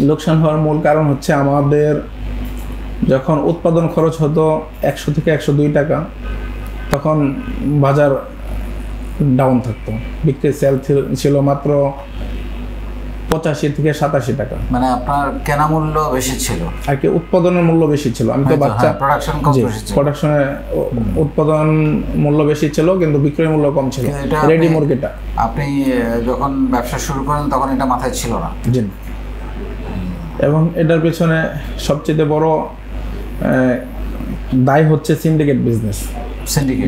লোকসান হওয়ার মূল কারণ হচ্ছে আমাদের যখন উৎপাদন খরচ হতো 100 থেকে 102 টাকা, তখন বাজার ডাউন থাকতো, বিক্রির সেল ছিল মাত্র 85 থেকে 87 টাকা। মানে আপনার কেনা মূল্য বেশি ছিল আর কি, উৎপাদনের মূল্য বেশি ছিল। আমি তো বাচ্চা, প্রোডাকশনের উৎপাদন মূল্য বেশি ছিল কিন্তু বিক্রয় মূল্য কম ছিল। রেডি মুরগিটা আপনি যখন ব্যবসা শুরু করেন তখন এটা মাথায় ছিল না? জি। এবং এটার পেছনে সবচেয়ে বড় দায় হচ্ছে সিন্ডিকেট বিজনেস,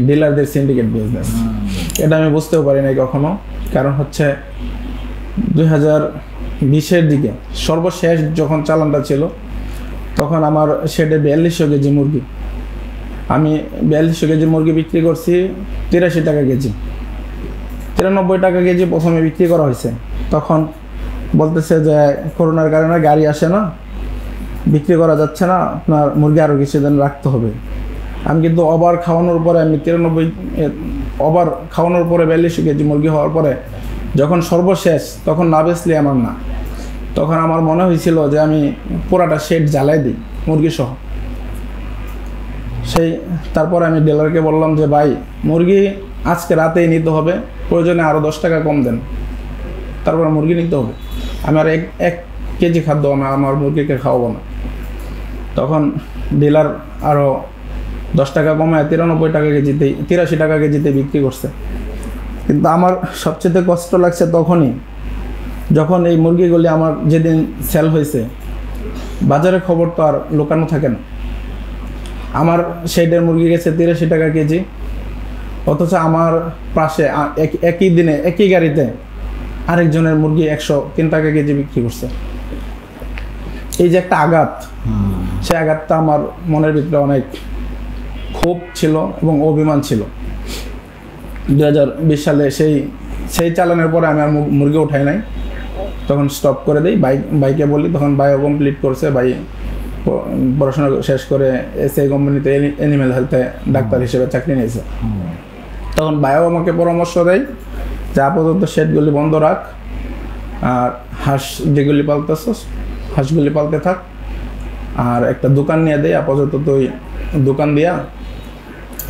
ডিলারদের সিন্ডিকেট বিজনেস। এটা আমি বুঝতেও পারি নাই কখনো। কারণ হচ্ছে 2020-এর দিকে সর্বশেষ যখন চালানটা ছিল, তখন আমার শেডে 4200 কেজি মুরগি, আমি 4200 কেজি মুরগি বিক্রি করছি 83 টাকা কেজি, 93 টাকা কেজি প্রথমে বিক্রি করা হয়েছে। তখন বলতেছে যে করোনার কারণে গাড়ি আসে না, বিক্রি করা যাচ্ছে না, আপনার মুরগি আরও কিছুদিন রাখতে হবে। আমি কিন্তু ওভার খাওয়ানোর পরে আমি 93 ওভার খাওয়ানোর পরে 42 কেজি মুরগি হওয়ার পরে যখন সর্বশেষ তখন না বেচলে আমার না, তখন আমার মনে হয়েছিল যে আমি পুরাটা শেড জ্বালাই দিই মুরগি সহ। তারপরে আমি ডিলারকে বললাম যে ভাই মুরগি আজকে রাতেই নিতে হবে, প্রয়োজনে আরও 10 টাকা কম দেন, তারপরে মুরগি নিতে হবে। আমি আর এক কেজি খাদ্য আমার মুরগিকে খাওয়াবো না। তখন ডিলার আরও 10 টাকা কমায় 93 টাকা কেজিতে 83 টাকা কেজিতে বিক্রি করছে। কিন্তু আমার সবচেয়ে কষ্ট লাগছে তখনই যখন এই মুরগিগুলি আমার যেদিন সেল হয়েছে, বাজারে খবর তো আর লুকানো থাকে না। আমার শেডের মুরগি গেছে 83 টাকা কেজি, অথচ আমার পাশে একই দিনে একই গাড়িতে আরেকজনের মুরগি 103 টাকা কেজি বিক্রি করছে। এই যে একটা আঘাত, সেই আঘাতটা আমার মনের ভিতরে অনেক ক্ষোভ ছিল এবং অভিমান ছিল। 2020 সালে সেই চালানোর পরে আমি আর মুরগি উঠাই নাই, তখন স্টপ করে দিই। বাইকে বলি, তখন বায়ো কমপ্লিট করছে, ভাই পড়াশোনা শেষ করে এসআই কোম্পানিতে অ্যানিম্যাল হেলথে ডাক্তার হিসেবে চাকরি নিয়েছে। তখন বায়ো আমাকে পরামর্শ দেয় যে আপাতত শেডগুলি বন্ধ রাখ, আর হাঁস যেগুলি পালতেছ হাঁসগুলি পালতে থাক, আর একটা দোকান নিয়ে দেয় আপাতত। তুই দোকান দিয়া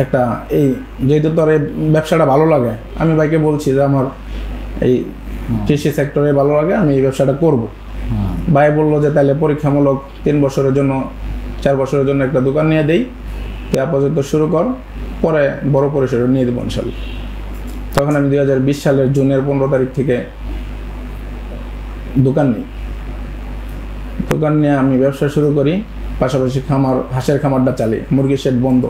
একটা এই যেহেতু তোর এই ব্যবসাটা ভালো লাগে, আমি ভাইকে বলছি যে আমার এই কৃষি সেক্টরে ভালো লাগে, আমি এই ব্যবসাটা করব। ভাই বললো যে তাহলে পরীক্ষামূলক 3 বছরের জন্য 4 বছরের জন্য একটা দোকান নিয়ে দেই, তুই আপাতত শুরু কর, পরে বড় পরিসরে নিয়ে দেবো ইনশাল্লাহ। তখন আমি 2020 সালের জুনের 15 তারিখ থেকে দোকান নিই। দোকান নিয়ে আমি ব্যবসা শুরু করি, পাশাপাশি হাঁসের খামারটা চালাই, মুরগির শেড বন্ধ।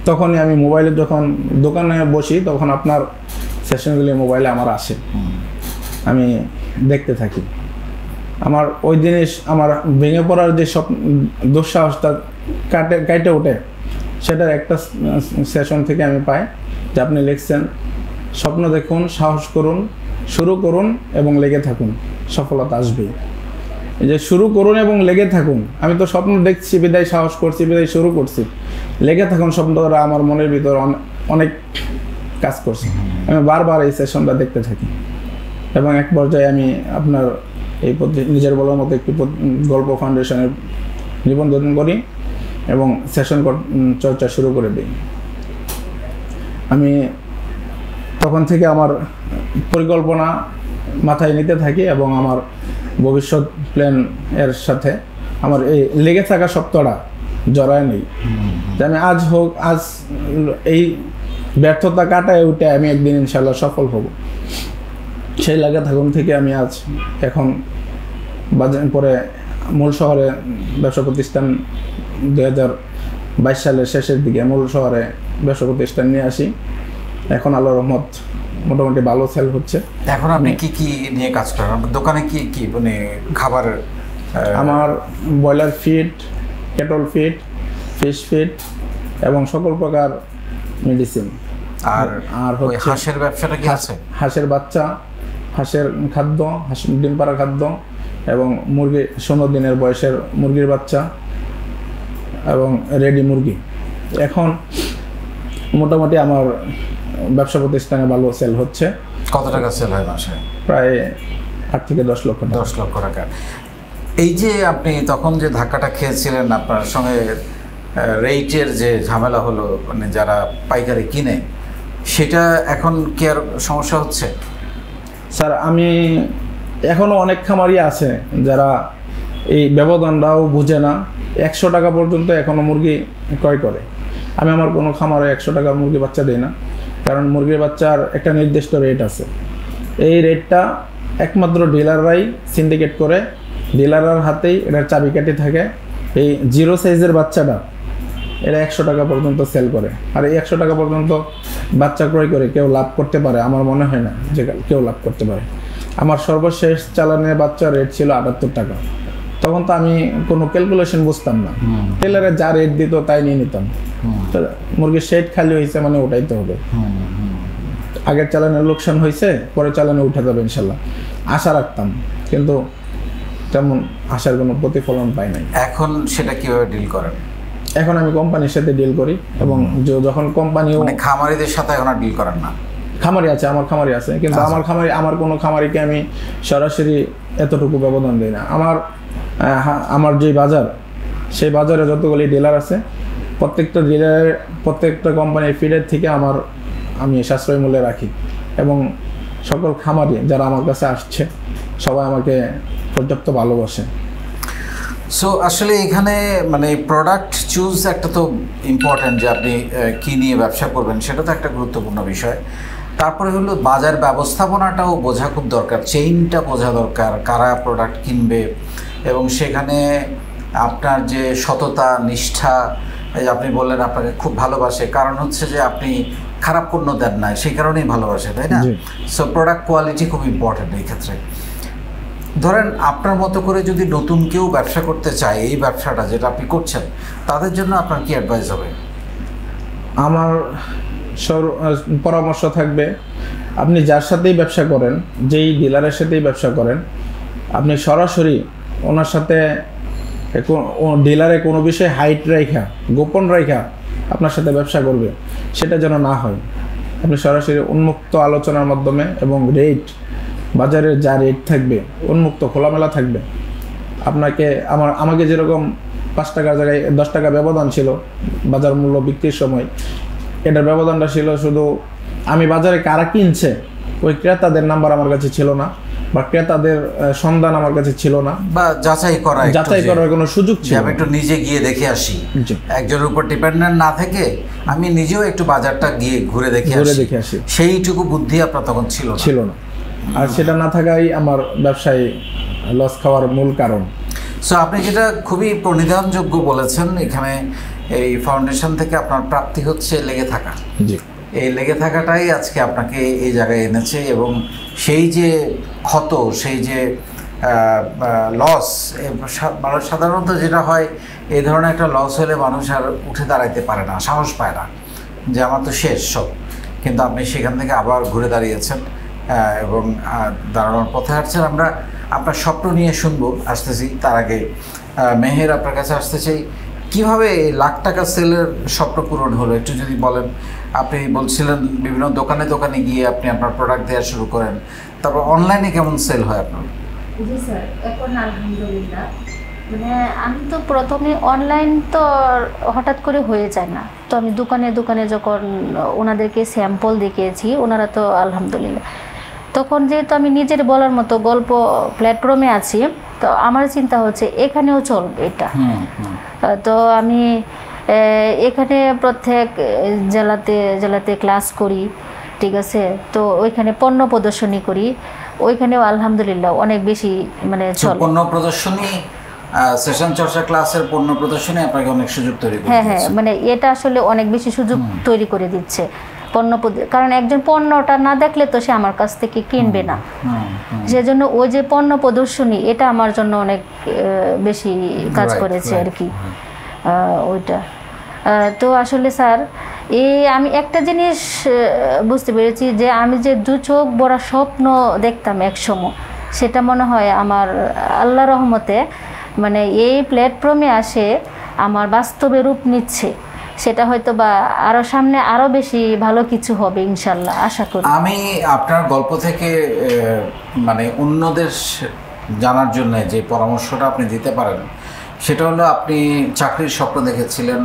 তখনই আমি মোবাইলে যখন দোকানে বসি, তখন আপনার সেশনগুলি মোবাইলে আমার আসে, আমি দেখতে থাকি। আমার ওই জিনিস আমার ভেঙে পড়ার যে সব দুঃসাহসটা কাটে ওঠে, সেটার একটা সেশন থেকে আমি পাই যে আপনি লিখছেন, স্বপ্ন দেখুন, সাহস করুন, শুরু করুন এবং লেগে থাকুন, সফলতা আসবেই। এই যে শুরু করুন এবং লেগে থাকুন, আমি তো স্বপ্ন দেখছি বিদায় সাহস করছি, বিদায় শুরু করছি। লেগে থাকুন শব্দটা আমার মনের ভিতর অনেক কাজ করছে। আমি বারবার এই সেশনটা দেখতে থাকি এবং এক পর্যায়ে আমি আপনার এই নিজের বলার মতো একটি গল্প ফাউন্ডেশনের নিবন্ধন করি এবং সেশন চর্চা শুরু করে দিই। আমি তখন থেকে আমার পরিকল্পনা মাথায় নিতে থাকি এবং আমার ভবিষ্যৎ প্ল্যান এর সাথে আমার এই লেগে থাকা সপ্তাহটা জড়ায় নেই যে আমি আজ এই ব্যর্থতা কাটায় উঠে আমি একদিন ইনশাল্লাহ সফল হব। সেই লাগা থাকুন থেকে আমি আজ এখন পরে মূল শহরে ব্যবসা প্রতিষ্ঠান 2022 সালের শেষের দিকে মূল শহরে ব্যবসা প্রতিষ্ঠান নিয়ে আসি। এখন আল্লাহর রহমত মোটামুটি ভালো সেল হচ্ছে। এখন আপনি কি নিয়ে কাজ করেন দোকানে? কি মানে খাবার? আমার broiler feed, Kettle feed, fish feed এবং সকল প্রকার মেডিসিন। আর হচ্ছে হাঁসের ব্যবসাটা কি আছে? হাঁসের বাচ্চা, হাঁসের খাদ্য, ডিম পাড়া খাদ্য এবং মুরগি 16 দিনের বয়সের মুরগির বাচ্চা এবং রেডি মুরগি। এখন মোটামুটি আমার ব্যবসা প্রতিষ্ঠানে ভালো সেল হচ্ছে। কত টাকা সেল হয় মাসে? প্রায় 8 থেকে 10 লক্ষ টাকা। 10 লক্ষ টাকা। এই যে আপনি তখন যে ধাক্কাটা খেয়েছিলেন, আপনার সঙ্গে রেটের যে ঝামেলা হলো, মানে যারা পাইকারি কিনে, সেটা এখন কি আর সমস্যা হচ্ছে? স্যার, আমি এখনও অনেক খামারি আছে যারা এই ব্যবধানটাও বুঝে না। 100 টাকা পর্যন্ত এখনও মুরগি ক্রয় করে। আমি আমার কোনো খামারে 100 টাকার মুরগি বাচ্চা দিই না, কারণ মুরগির বাচ্চার একটা নির্দিষ্ট রেট আছে। এই রেটটা একমাত্র ডিলাররাই সিন্ডিকেট করে, ডিলারের হাতেই এটার চাবিকাঠি থাকে। এই 0 সাইজের বাচ্চাটা এরা 100 টাকা পর্যন্ত সেল করে। আর এই 100 টাকা পর্যন্ত বাচ্চা ক্রয় করে কেউ লাভ করতে পারে? আমার মনে হয় না যে কেউ লাভ করতে পারে। আমার সর্বশেষ চালানের বাচ্চার রেট ছিল 78 টাকা। তখন তো আমি কোনো ক্যালকুলেশন বুঝতাম না, টেলারে যা রেট দিত তাই নিয়ে নিতাম। মুরগির শেড খালি হয়েছে মানে ওটাইতে হবে। আগের চালানের লোকসান হয়েছে, পরে চালানে উঠে যাবে ইনশাল্লাহ আশা রাখতাম, কিন্তু তেমন আশার কোনো প্রতিফলন পাই নাই। এখন সেটা কিভাবে ডিল করেন? এখন আমি কোম্পানির সাথে ডিল করি এবং যখন কোম্পানিও মানে খামারিদের সাথে এখন আর ডিল করেন না? খামারি আছে, আমার খামারি আছে, কিন্তু আমার কোনো খামারিকে আমি সরাসরি এতটুকু ব্যবধান দিই না। আমার যে বাজার, সেই বাজারে যতগুলি ডিলার আছে প্রত্যেকটা কোম্পানির ফিডের থেকে আমি সাশ্রয়ী মূল্যে রাখি এবং সকল খামারি যারা আমার কাছে আসছে সবাই আমাকে পর্যাপ্ত ভালোবাসে। সো আসলে এখানে মানে প্রোডাক্ট চুজ একটা তো ইম্পর্টেন্ট, যে আপনি কী নিয়ে ব্যবসা করবেন সেটা তো একটা গুরুত্বপূর্ণ বিষয়। তারপরে হলো বাজার ব্যবস্থাপনাটাও বোঝা খুব দরকার, চেইনটা বোঝা দরকার, কারা প্রোডাক্ট কিনবে, এবং সেখানে আপনার যে সততা নিষ্ঠা, আপনি বললেন আপনাকে খুব ভালোবাসে, কারণ হচ্ছে যে আপনি খারাপ পণ্য দেন না, সেই কারণেই ভালোবাসে, তাই না? সো প্রোডাক্ট কোয়ালিটি খুব ইম্পর্টেন্ট এই ক্ষেত্রে। ধরেন আপনার মতো করে যদি নতুন কেউ ব্যবসা করতে চায়, এই ব্যবসাটা যেটা আপনি করছেন, তাদের জন্য আপনার কি অ্যাডভাইস হবে? আমার পরামর্শ থাকবে, আপনি যার সাথেই ব্যবসা করেন, যেই ডিলারের সাথেই ব্যবসা করেন, আপনি সরাসরি ওনার সাথে ডিলারে কোনো বিষয়ে হাইট রেখা, গোপন রেখা আপনার সাথে ব্যবসা করবে, সেটা যেন না হয়। আপনি সরাসরি উন্মুক্ত আলোচনার মাধ্যমে এবং রেট, বাজারের যা রেট থাকবে উন্মুক্ত খোলামেলা থাকবে। আমাকে যেরকম 5 টাকার জায়গায় 10 টাকা ব্যবধান ছিল বাজার মূল্য বিক্রির সময়, এটার ব্যবধানটা ছিল শুধু আমি বাজারে কারা কিনছে ওই ক্রেতাদের নাম্বার আমার কাছে ছিল না, বা ক্রেতাদের সন্ধান আমার কাছে ছিল না, বা যাচাই করার কোনো সুযোগ ছিল। আমি একটু নিজে গিয়ে দেখে আসি, একজনের উপর ডিপেন্ডেন্ট না থেকে আমি নিজেও একটু বাজারটা গিয়ে ঘুরে দেখে আসি, সেইটুকু বুদ্ধি আপনার তখন ছিল না। আর সেটা না থাকাই আমার ব্যবসায় লস খাওয়ার মূল কারণ। সো আপনি যেটা খুবই প্রণিধানযোগ্য বলেছেন, এখানে এই ফাউন্ডেশন থেকে আপনার প্রাপ্তি হচ্ছে লেগে থাকা। জি, এই লেগে থাকাটাই আজকে আপনাকে এই জায়গায় এনেছে, এবং সেই যে ক্ষত, সেই যে লস, মানুষ সাধারণত যেটা হয়, এই ধরনের একটা লস হলে মানুষ আর উঠে দাঁড়াইতে পারে না, সাহস পায় না যে আমার তো শেষ সব। কিন্তু আপনি সেখান থেকে আবার ঘুরে দাঁড়িয়েছেন এবং দাঁড়ানোর পথে হাঁটছেন। আমরা আপনার স্বপ্ন নিয়ে শুনবো, আসতেছি। তার আগে মেহের, আপনার কাছে আসতে চাই, কীভাবে লাখ টাকা সেলের স্বপ্ন পূরণ হলো একটু যদি বলেন। আপনি বলছিলেন বিভিন্ন দোকানে গিয়ে আপনি আপনার প্রোডাক্ট দেওয়া শুরু করেন, তারপর অনলাইনে কেমন সেল হয় আপনার? জি স্যার, এখন আলহামদুলিল্লাহ, মানে আমি তো প্রথমে অনলাইন তো হঠাৎ করে হয়ে যায় না, তো আমি দোকানে যখন ওনাদেরকে স্যাম্পল দেখিয়েছি, ওনারা তো আলহামদুলিল্লাহ, তখন যেহেতু আমি নিজের বলার মতো গল্প প্ল্যাটফর্মে আছি, তো আমার চিন্তা হচ্ছে এখানেও চলবে এটা। তো আমি এখানে প্রত্যেক জেলাতে ক্লাস করি, ঠিক আছে, তো ওইখানে পণ্য প্রদর্শনী করি, ওইখানেও আলহামদুলিল্লাহ অনেক বেশি মানে চলে। পণ্য প্রদর্শনী, সেশন চর্চা ক্লাসের পণ্য প্রদর্শনী আপনাকে অনেক সুযোগ তৈরি করে দিচ্ছে। হ্যাঁ, মানে এটা আসলে অনেক বেশি সুযোগ তৈরি করে দিচ্ছে কারণ একজন পণ্যটা না দেখলে তো সে আমার কাছ থেকে কিনবে না। সেজন্য ওই যে পণ্য প্রদর্শনী, এটা আমার জন্য অনেক বেশি কাজ করেছে আর কি ওইটা। তো আসলে স্যার, আমি একটা জিনিস বুঝতে পেরেছি, যে আমি যে 2 চোখ ভরা স্বপ্ন দেখতাম একসময়, সেটা মনে হয় আমার আল্লাহ রহমতে মানে এই প্ল্যাটফর্মে আসে আমার বাস্তবে রূপ নিচ্ছে। সেটা হয়তো বা আরও সামনে আরও বেশি ভালো কিছু হবে ইনশাল্লাহ, আশা করি। আমি আপনার গল্প থেকে মানে অন্যদের জানার জন্য যে পরামর্শটা আপনি দিতে পারেন, সেটা হলো আপনি চাকরির স্বপ্ন দেখেছিলেন।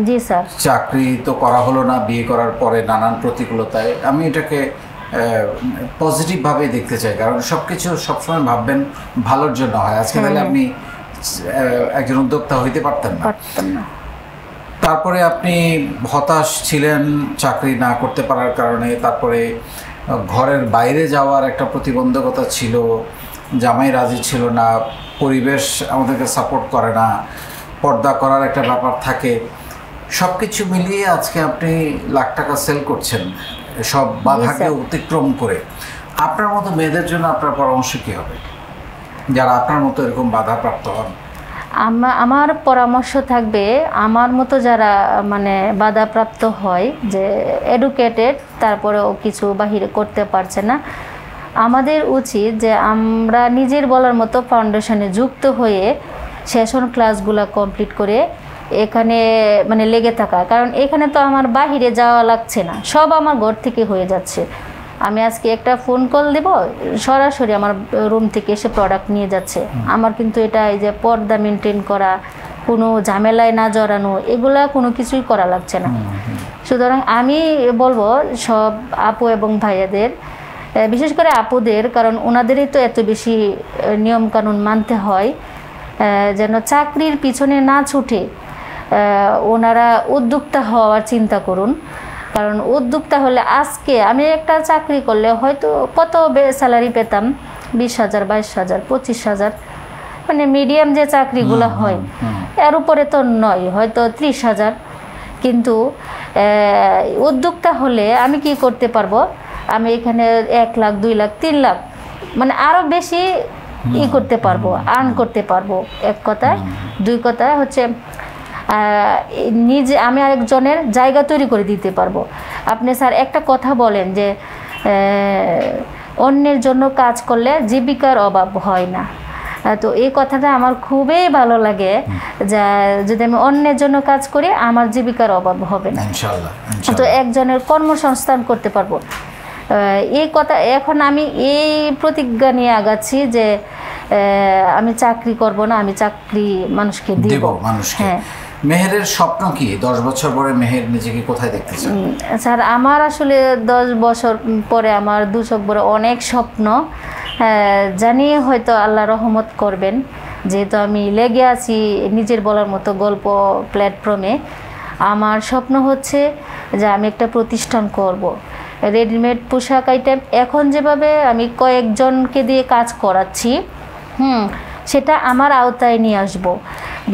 জি স্যার। চাকরি তো করা হলো না, বিয়ে করার পরে নানান প্রতিকূলতায়। আমি এটাকে পজিটিভভাবেই দেখতে চাই, কারণ সব কিছু সবসময় ভাববেন ভালোর জন্য হয়। আজকে তাহলে আপনি একজন উদ্যোক্তা হইতে পারতেন না। তারপরে আপনি হতাশ ছিলেন চাকরি না করতে পারার কারণে, তারপরে ঘরের বাইরে যাওয়ার একটা প্রতিবন্ধকতা ছিল, জামাই রাজি ছিল না, পরিবেশ আমাদেরকে সাপোর্ট করে না, পর্দা করার একটা ব্যাপার থাকে। সব কিছু মিলিয়ে আজকে আপনি লাখ টাকা সেল করছেন, সব বাধাকে অতিক্রম করে। আপনার মতো মেয়েদের জন্য আপনার পরামর্শ কী হবে, যারা আপনার মতো এরকম বাধাপ্রাপ্ত হন? আমার পরামর্শ থাকবে, আমার মতো যারা মানে বাধাপ্রাপ্ত হয়, যে এডুকেটেড তারপরেও কিছু বাহিরে করতে পারছে না, আমাদের উচিত যে আমরা নিজের বলার মতো ফাউন্ডেশনে যুক্ত হয়ে সেশন ক্লাসগুলো কমপ্লিট করে এখানে মানে লেগে থাকা, কারণ এখানে তো আমার বাহিরে যাওয়া লাগছে না, সব আমার ঘর থেকে হয়ে যাচ্ছে। আমি আজকে একটা ফোন কল দেব, সরাসরি আমার রুম থেকে এসে প্রোডাক্ট নিয়ে যাচ্ছে। আমার কিন্তু এটা এই যে পর্দা মেনটেন করা, কোনো ঝামেলায় না জড়ানো, এগুলা কোনো কিছুই করা লাগছে না। সুতরাং আমি বলবো সব আপু এবং ভাইয়াদের, বিশেষ করে আপুদের, কারণ ওনাদেরই তো এত বেশি নিয়মকানুন মানতে হয়, যেন চাকরির পিছনে না ছুটে ওনারা উদ্যোক্তা হওয়ার চিন্তা করুন। কারণ উদ্যোক্তা হলে আজকে আমি একটা চাকরি করলে হয়তো কত স্যালারি পেতাম, 20,000, 22,000, 25,000, মানে মিডিয়াম যে চাকরিগুলো হয় এর উপরে তো নয়, হয়তো 30,000। কিন্তু উদ্যোক্তা হলে আমি কি করতে পারবো, আমি এখানে 1 লাখ, 2 লাখ, 3 লাখ, মানে আরও বেশি করতে পারবো, আর্ন করতে পারবো। এক কথায়, 2 কথায় হচ্ছে নিজে আমি আরেকজনের জায়গা তৈরি করে দিতে পারবো। আপনি স্যার একটা কথা বলেন যে অন্যের জন্য কাজ করলে জীবিকার অভাব হয় না, তো এই কথাটা আমার খুবই ভালো লাগে, যে যদি আমি অন্যের জন্য কাজ করি আমার জীবিকার অভাব হবে না, ইনশাআল্লাহ। তো একজনের কর্মসংস্থান করতে পারবো। এই কথা এখন আমি এই প্রতিজ্ঞা নিয়ে আগাচ্ছি যে আমি চাকরি করব না, আমি চাকরি মানুষকে দিব। হ্যাঁ। মেহেরের স্বপ্ন কি? 10 বছর পরে মেহের নিজেকে কোথায় দেখতে চান? স্যার আমার আসলে 10 বছর পরে আমার 2 চোখ বড় অনেক স্বপ্ন, জানি হয়তো আল্লাহ রহমত করবেন, যেহেতু আমি লেগে আছি নিজের বলার মতো গল্প প্ল্যাটফর্মে। আমার স্বপ্ন হচ্ছে যে আমি একটা প্রতিষ্ঠান করব, রেডিমেড পোশাক আইটেম। এখন যেভাবে আমি কয়েকজনকে দিয়ে কাজ করাচ্ছি, সেটা আমার আওতায় নিয়ে আসব।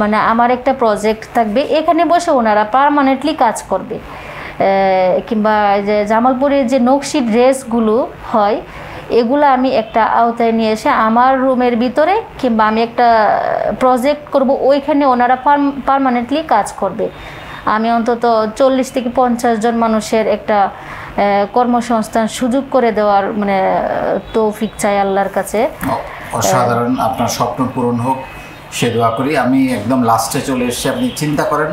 মানে আমার একটা প্রজেক্ট থাকবে, এখানে বসে ওনারা পার্মানেন্টলি কাজ করবে। কিংবা যে জামালপুরের যে নকশি ড্রেসগুলো হয়, এগুলো আমি একটা আওতায় নিয়ে এসে আমার রুমের ভিতরে, কিংবা আমি একটা প্রজেক্ট করব, ওইখানে ওনারা পার্মানেন্টলি কাজ করবে। আমি অন্তত 40 থেকে 50 জন মানুষের একটা কর্মসংস্থান সুযোগ করে দেওয়ার মানে তৌফিক চাই আল্লাহর কাছে। অসাধারণ, আপনার স্বপ্ন পূরণ হোক সে দোয়া করি। আমি একদম লাস্টে চলে এসেছি, আপনি চিন্তা করেন,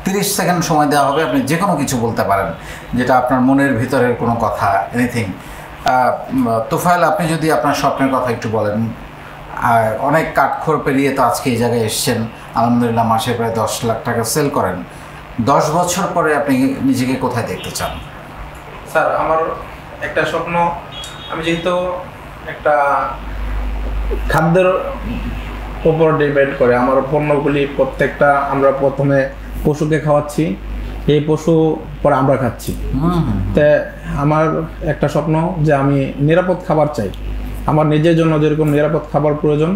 30 সেকেন্ড সময় দেওয়া হবে, আপনি যে কোনো কিছু বলতে পারেন, যেটা আপনার মনের ভিতরের কোনো কথা, এনিথিং। তোফায়েল, আপনি যদি আপনার স্বপ্নের কথা একটু বলেন। অনেক কাঠখড় পেরিয়ে তো আজকে এই জায়গায় এসছেন, আলহামদুলিল্লাহ মাসে প্রায় 10 লাখ টাকা সেল করেন। 10 বছর পরে আপনি নিজেকে কোথায় দেখতে চান? স্যার আমার একটা স্বপ্ন, আমি যেহেতু একটা খাদ্যের উপর ডিপেন্ড করে আমার পণ্যগুলি, প্রত্যেকটা আমরা প্রথমে পশুকে খাওয়াচ্ছি, এই পশু পরে আমরা খাচ্ছি। তে আমার একটা স্বপ্ন যে আমি নিরাপদ খাবার চাই। আমার নিজের জন্য যেরকম নিরাপদ খাবার প্রয়োজন,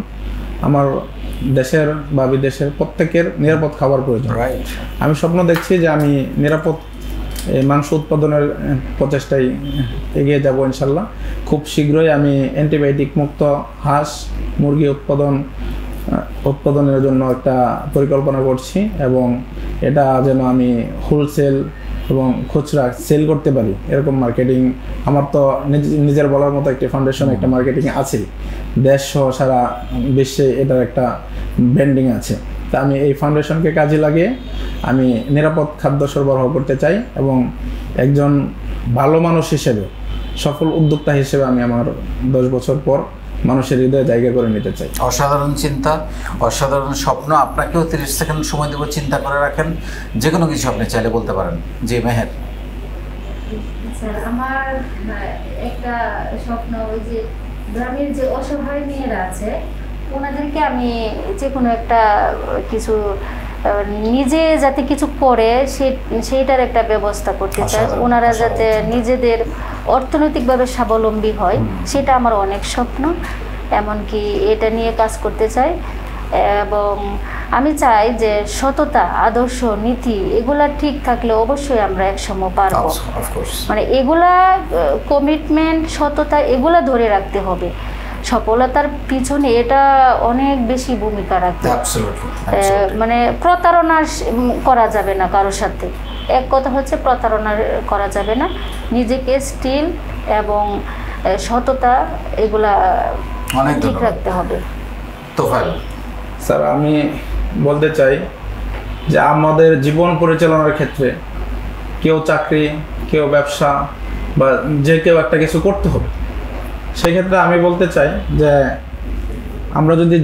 আমার দেশের বা বিদেশের প্রত্যেকের নিরাপদ খাবার প্রয়োজন। আমি স্বপ্ন দেখছি যে আমি নিরাপদ মাংস উৎপাদনের প্রচেষ্টায় এগিয়ে যাব ইনশাল্লাহ। খুব শীঘ্রই আমি অ্যান্টিবায়োটিক মুক্ত হাঁস মুরগি উৎপাদনের জন্য একটা পরিকল্পনা করছি, এবং এটা যেন আমি হোলসেল এবং খুচরা সেল করতে পারি, এরকম মার্কেটিং আমার তো নিজের বলার মতো একটি ফাউন্ডেশন, একটা মার্কেটিং আছে, দেশ সহ সারা বিশ্বে এটার একটা ব্র্যান্ডিং আছে। তা আমি এই ফাউন্ডেশনকে কাজে লাগিয়ে আমি নিরাপদ খাদ্য সরবরাহ করতে চাই, এবং একজন ভালো মানুষ হিসেবে, সফল উদ্যোক্তা হিসেবে আমি আমার 10 বছর পর মানুষের হৃদয়ে জায়গা করে নিতে চাই। অসাধারণ চিন্তা, অসাধারণ স্বপ্ন। আপনাকেও 30 সেকেন্ড সময় দেবো, চিন্তা করে রাখেন, যে কোনো কিছু আপনি চাইলে বলতে পারেন। জি মেহের। স্যার আমার একটা স্বপ্ন, ওই যে গ্রামের যে অসহায় মেয়েরা আছে ওনাদেরকে আমি যে কোনো একটা কিছু নিজে যাতে কিছু করে সেইটার একটা ব্যবস্থা করতে চাই। ওনারা যাতে নিজেদের অর্থনৈতিকভাবে স্বাবলম্বী হয়, সেটা আমার অনেক স্বপ্ন। এমনকি এটা নিয়ে কাজ করতে চাই, এবং আমি চাই যে সততা, আদর্শ, নীতি এগুলা ঠিক থাকলে অবশ্যই আমরা একসময় পারবো। মানে এগুলা কমিটমেন্ট, সততা এগুলা ধরে রাখতে হবে। সফলতার পিছনে এটা অনেক বেশি ভূমিকা রাখে। মানে প্রতারণা করা যাবে না কারোর সাথে। এক কথা হচ্ছে প্রতারণা করা যাবে না, নিজেকে স্টিল এবং সততা এগুলা ঠিক রাখতে হবে। তোফায়েল স্যার আমি বলতে চাই যে আমাদের জীবন পরিচালনার ক্ষেত্রে কেউ চাকরি, কেউ ব্যবসা বা যে কেউ একটা কিছু করতে হবে। সেক্ষেত্রে আমি বলতে চাই যে আমরা যদি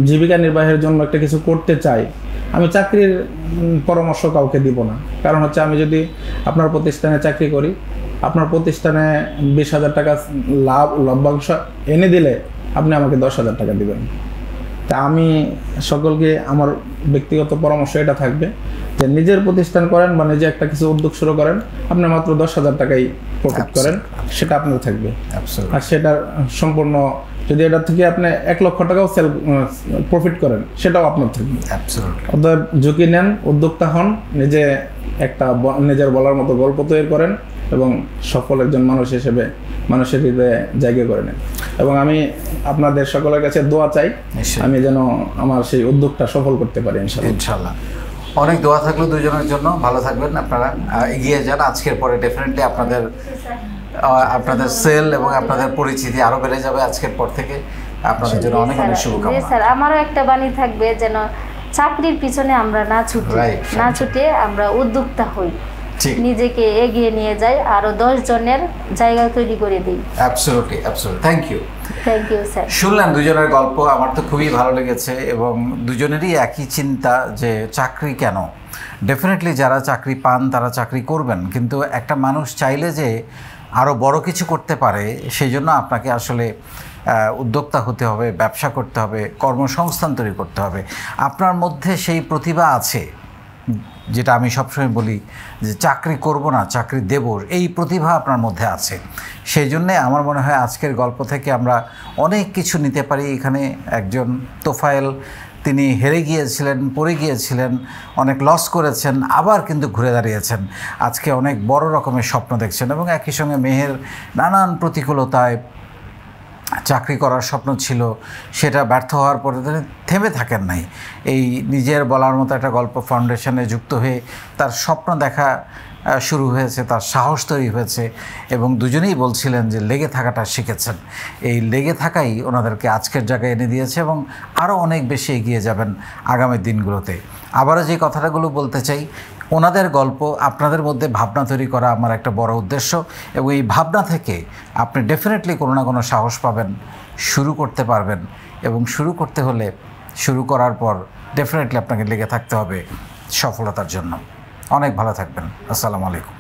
জীবিকা নির্বাহের জন্য একটা কিছু করতে চাই, আমি চাকরির পরামর্শ কাউকে দিব না। কারণ হচ্ছে আমি যদি আপনার প্রতিষ্ঠানে চাকরি করি, আপনার প্রতিষ্ঠানে 20,000 টাকা লভ্যাংশ এনে দিলে আপনি আমাকে 10,000 টাকা দিবেন। তা আমি সকলকে আমার ব্যক্তিগত পরামর্শ এটা থাকবে যে নিজের প্রতিষ্ঠান করেন বা নিজে একটা কিছু উদ্যোগ শুরু করেন, আপনি মাত্র 10,000 টাকাই প্রফিট করেন, সেটা আপনার থাকবে। আর সেটার সম্পূর্ণ যদি এটা থেকে আপনি 1 লক্ষ টাকাও প্রফিট করেন, সেটাও আপনার থাকবে। অতএব ঝুঁকি নেন, উদ্যোক্তা হন, নিজের বলার মতো গল্প তৈরি করেন এবং সফল একজন মানুষ হিসেবে মানুষের হৃদয়ে জায়গা করে নেন। এবং আমি আপনাদের সকলের কাছে দোয়া চাই আমি যেন আমার সেই উদ্যোগটা সফল করতে পারি ইনশাআল্লাহ। অনেক দোয়া থাকলো দুজনের জন্য। ভালো থাকবেন আপনারা, এগিয়ে যান। আজকের পরে ডেফিনেটলি আপনাদের সেল এবং আপনাদের পরিচিতি আরো বেড়ে যাবে আজকের পর থেকে। আপনাদের জন্য অনেক অনেক শুভকামনা। স্যার, আমারও একটা বাণী থাকবে যেন চাকরির পিছনে আমরা না ছুটে আমরা উদ্যোক্তা হই, নিজেকে এগিয়ে নিয়ে যাই, আরো 10 জনের জায়গা তৈরি করে দিই। Absolutely, thank you sir. শুনলেন দুজনের গল্প, আমার তো খুবই ভালো লেগেছে এবং দুজনেরই একই চিন্তা যে চাকরি কেন। ডেফিনেটলি যারা চাকরি পান তারা চাকরি করবেন, কিন্তু একটা মানুষ চাইলে যে আরও বড় কিছু করতে পারে সেই জন্য আপনাকে আসলে উদ্যোক্তা হতে হবে, ব্যবসা করতে হবে, কর্মসংস্থান তৈরি করতে হবে। আপনার মধ্যে সেই প্রতিভা আছে, যেটা আমি সবসময় বলি যে চাকরি করব না, চাকরি দেব, এই প্রতিভা আপনার মধ্যে আছে। সেই জন্যে আমার মনে হয় আজকের গল্প থেকে আমরা অনেক কিছু নিতে পারি। এখানে একজন তোফায়েল, তিনি হেরে গিয়েছিলেন, পড়ে গিয়েছিলেন, অনেক লস করেছেন, আবার কিন্তু ঘুরে দাঁড়িয়েছেন, আজকে অনেক বড় রকমের স্বপ্ন দেখছেন। এবং একই সঙ্গে মেহের নানান প্রতিকূলতায় চাকরি করার স্বপ্ন ছিল, সেটা ব্যর্থ হওয়ার পরে তিনি থেমে থাকেন নাই। এই নিজের বলার মতো একটা গল্প ফাউন্ডেশনে যুক্ত হয়ে তার স্বপ্ন দেখা শুরু হয়েছে, তার সাহস তৈরি হয়েছে এবং দুজনেই বলছিলেন যে লেগে থাকাটা শিখেছেন। এই লেগে থাকাই ওনাদেরকে আজকের জায়গায় এনে দিয়েছে এবং আরও অনেক বেশি এগিয়ে যাবেন আগামী দিনগুলোতে। আবারও যে কথাটাগুলো বলতে চাই, ওনাদের গল্প আপনাদের মধ্যে ভাবনা তৈরি করা আমার একটা বড় উদ্দেশ্য এবং এই ভাবনা থেকে আপনি ডেফিনেটলি কোনো না কোনো সাহস পাবেন, শুরু করতে পারবেন। এবং শুরু করতে হলে শুরু করার পর ডেফিনেটলি আপনাকে লেগে থাকতে হবে সফলতার জন্য। অনেক ভালো থাকবেন। আসসালামু আলাইকুম।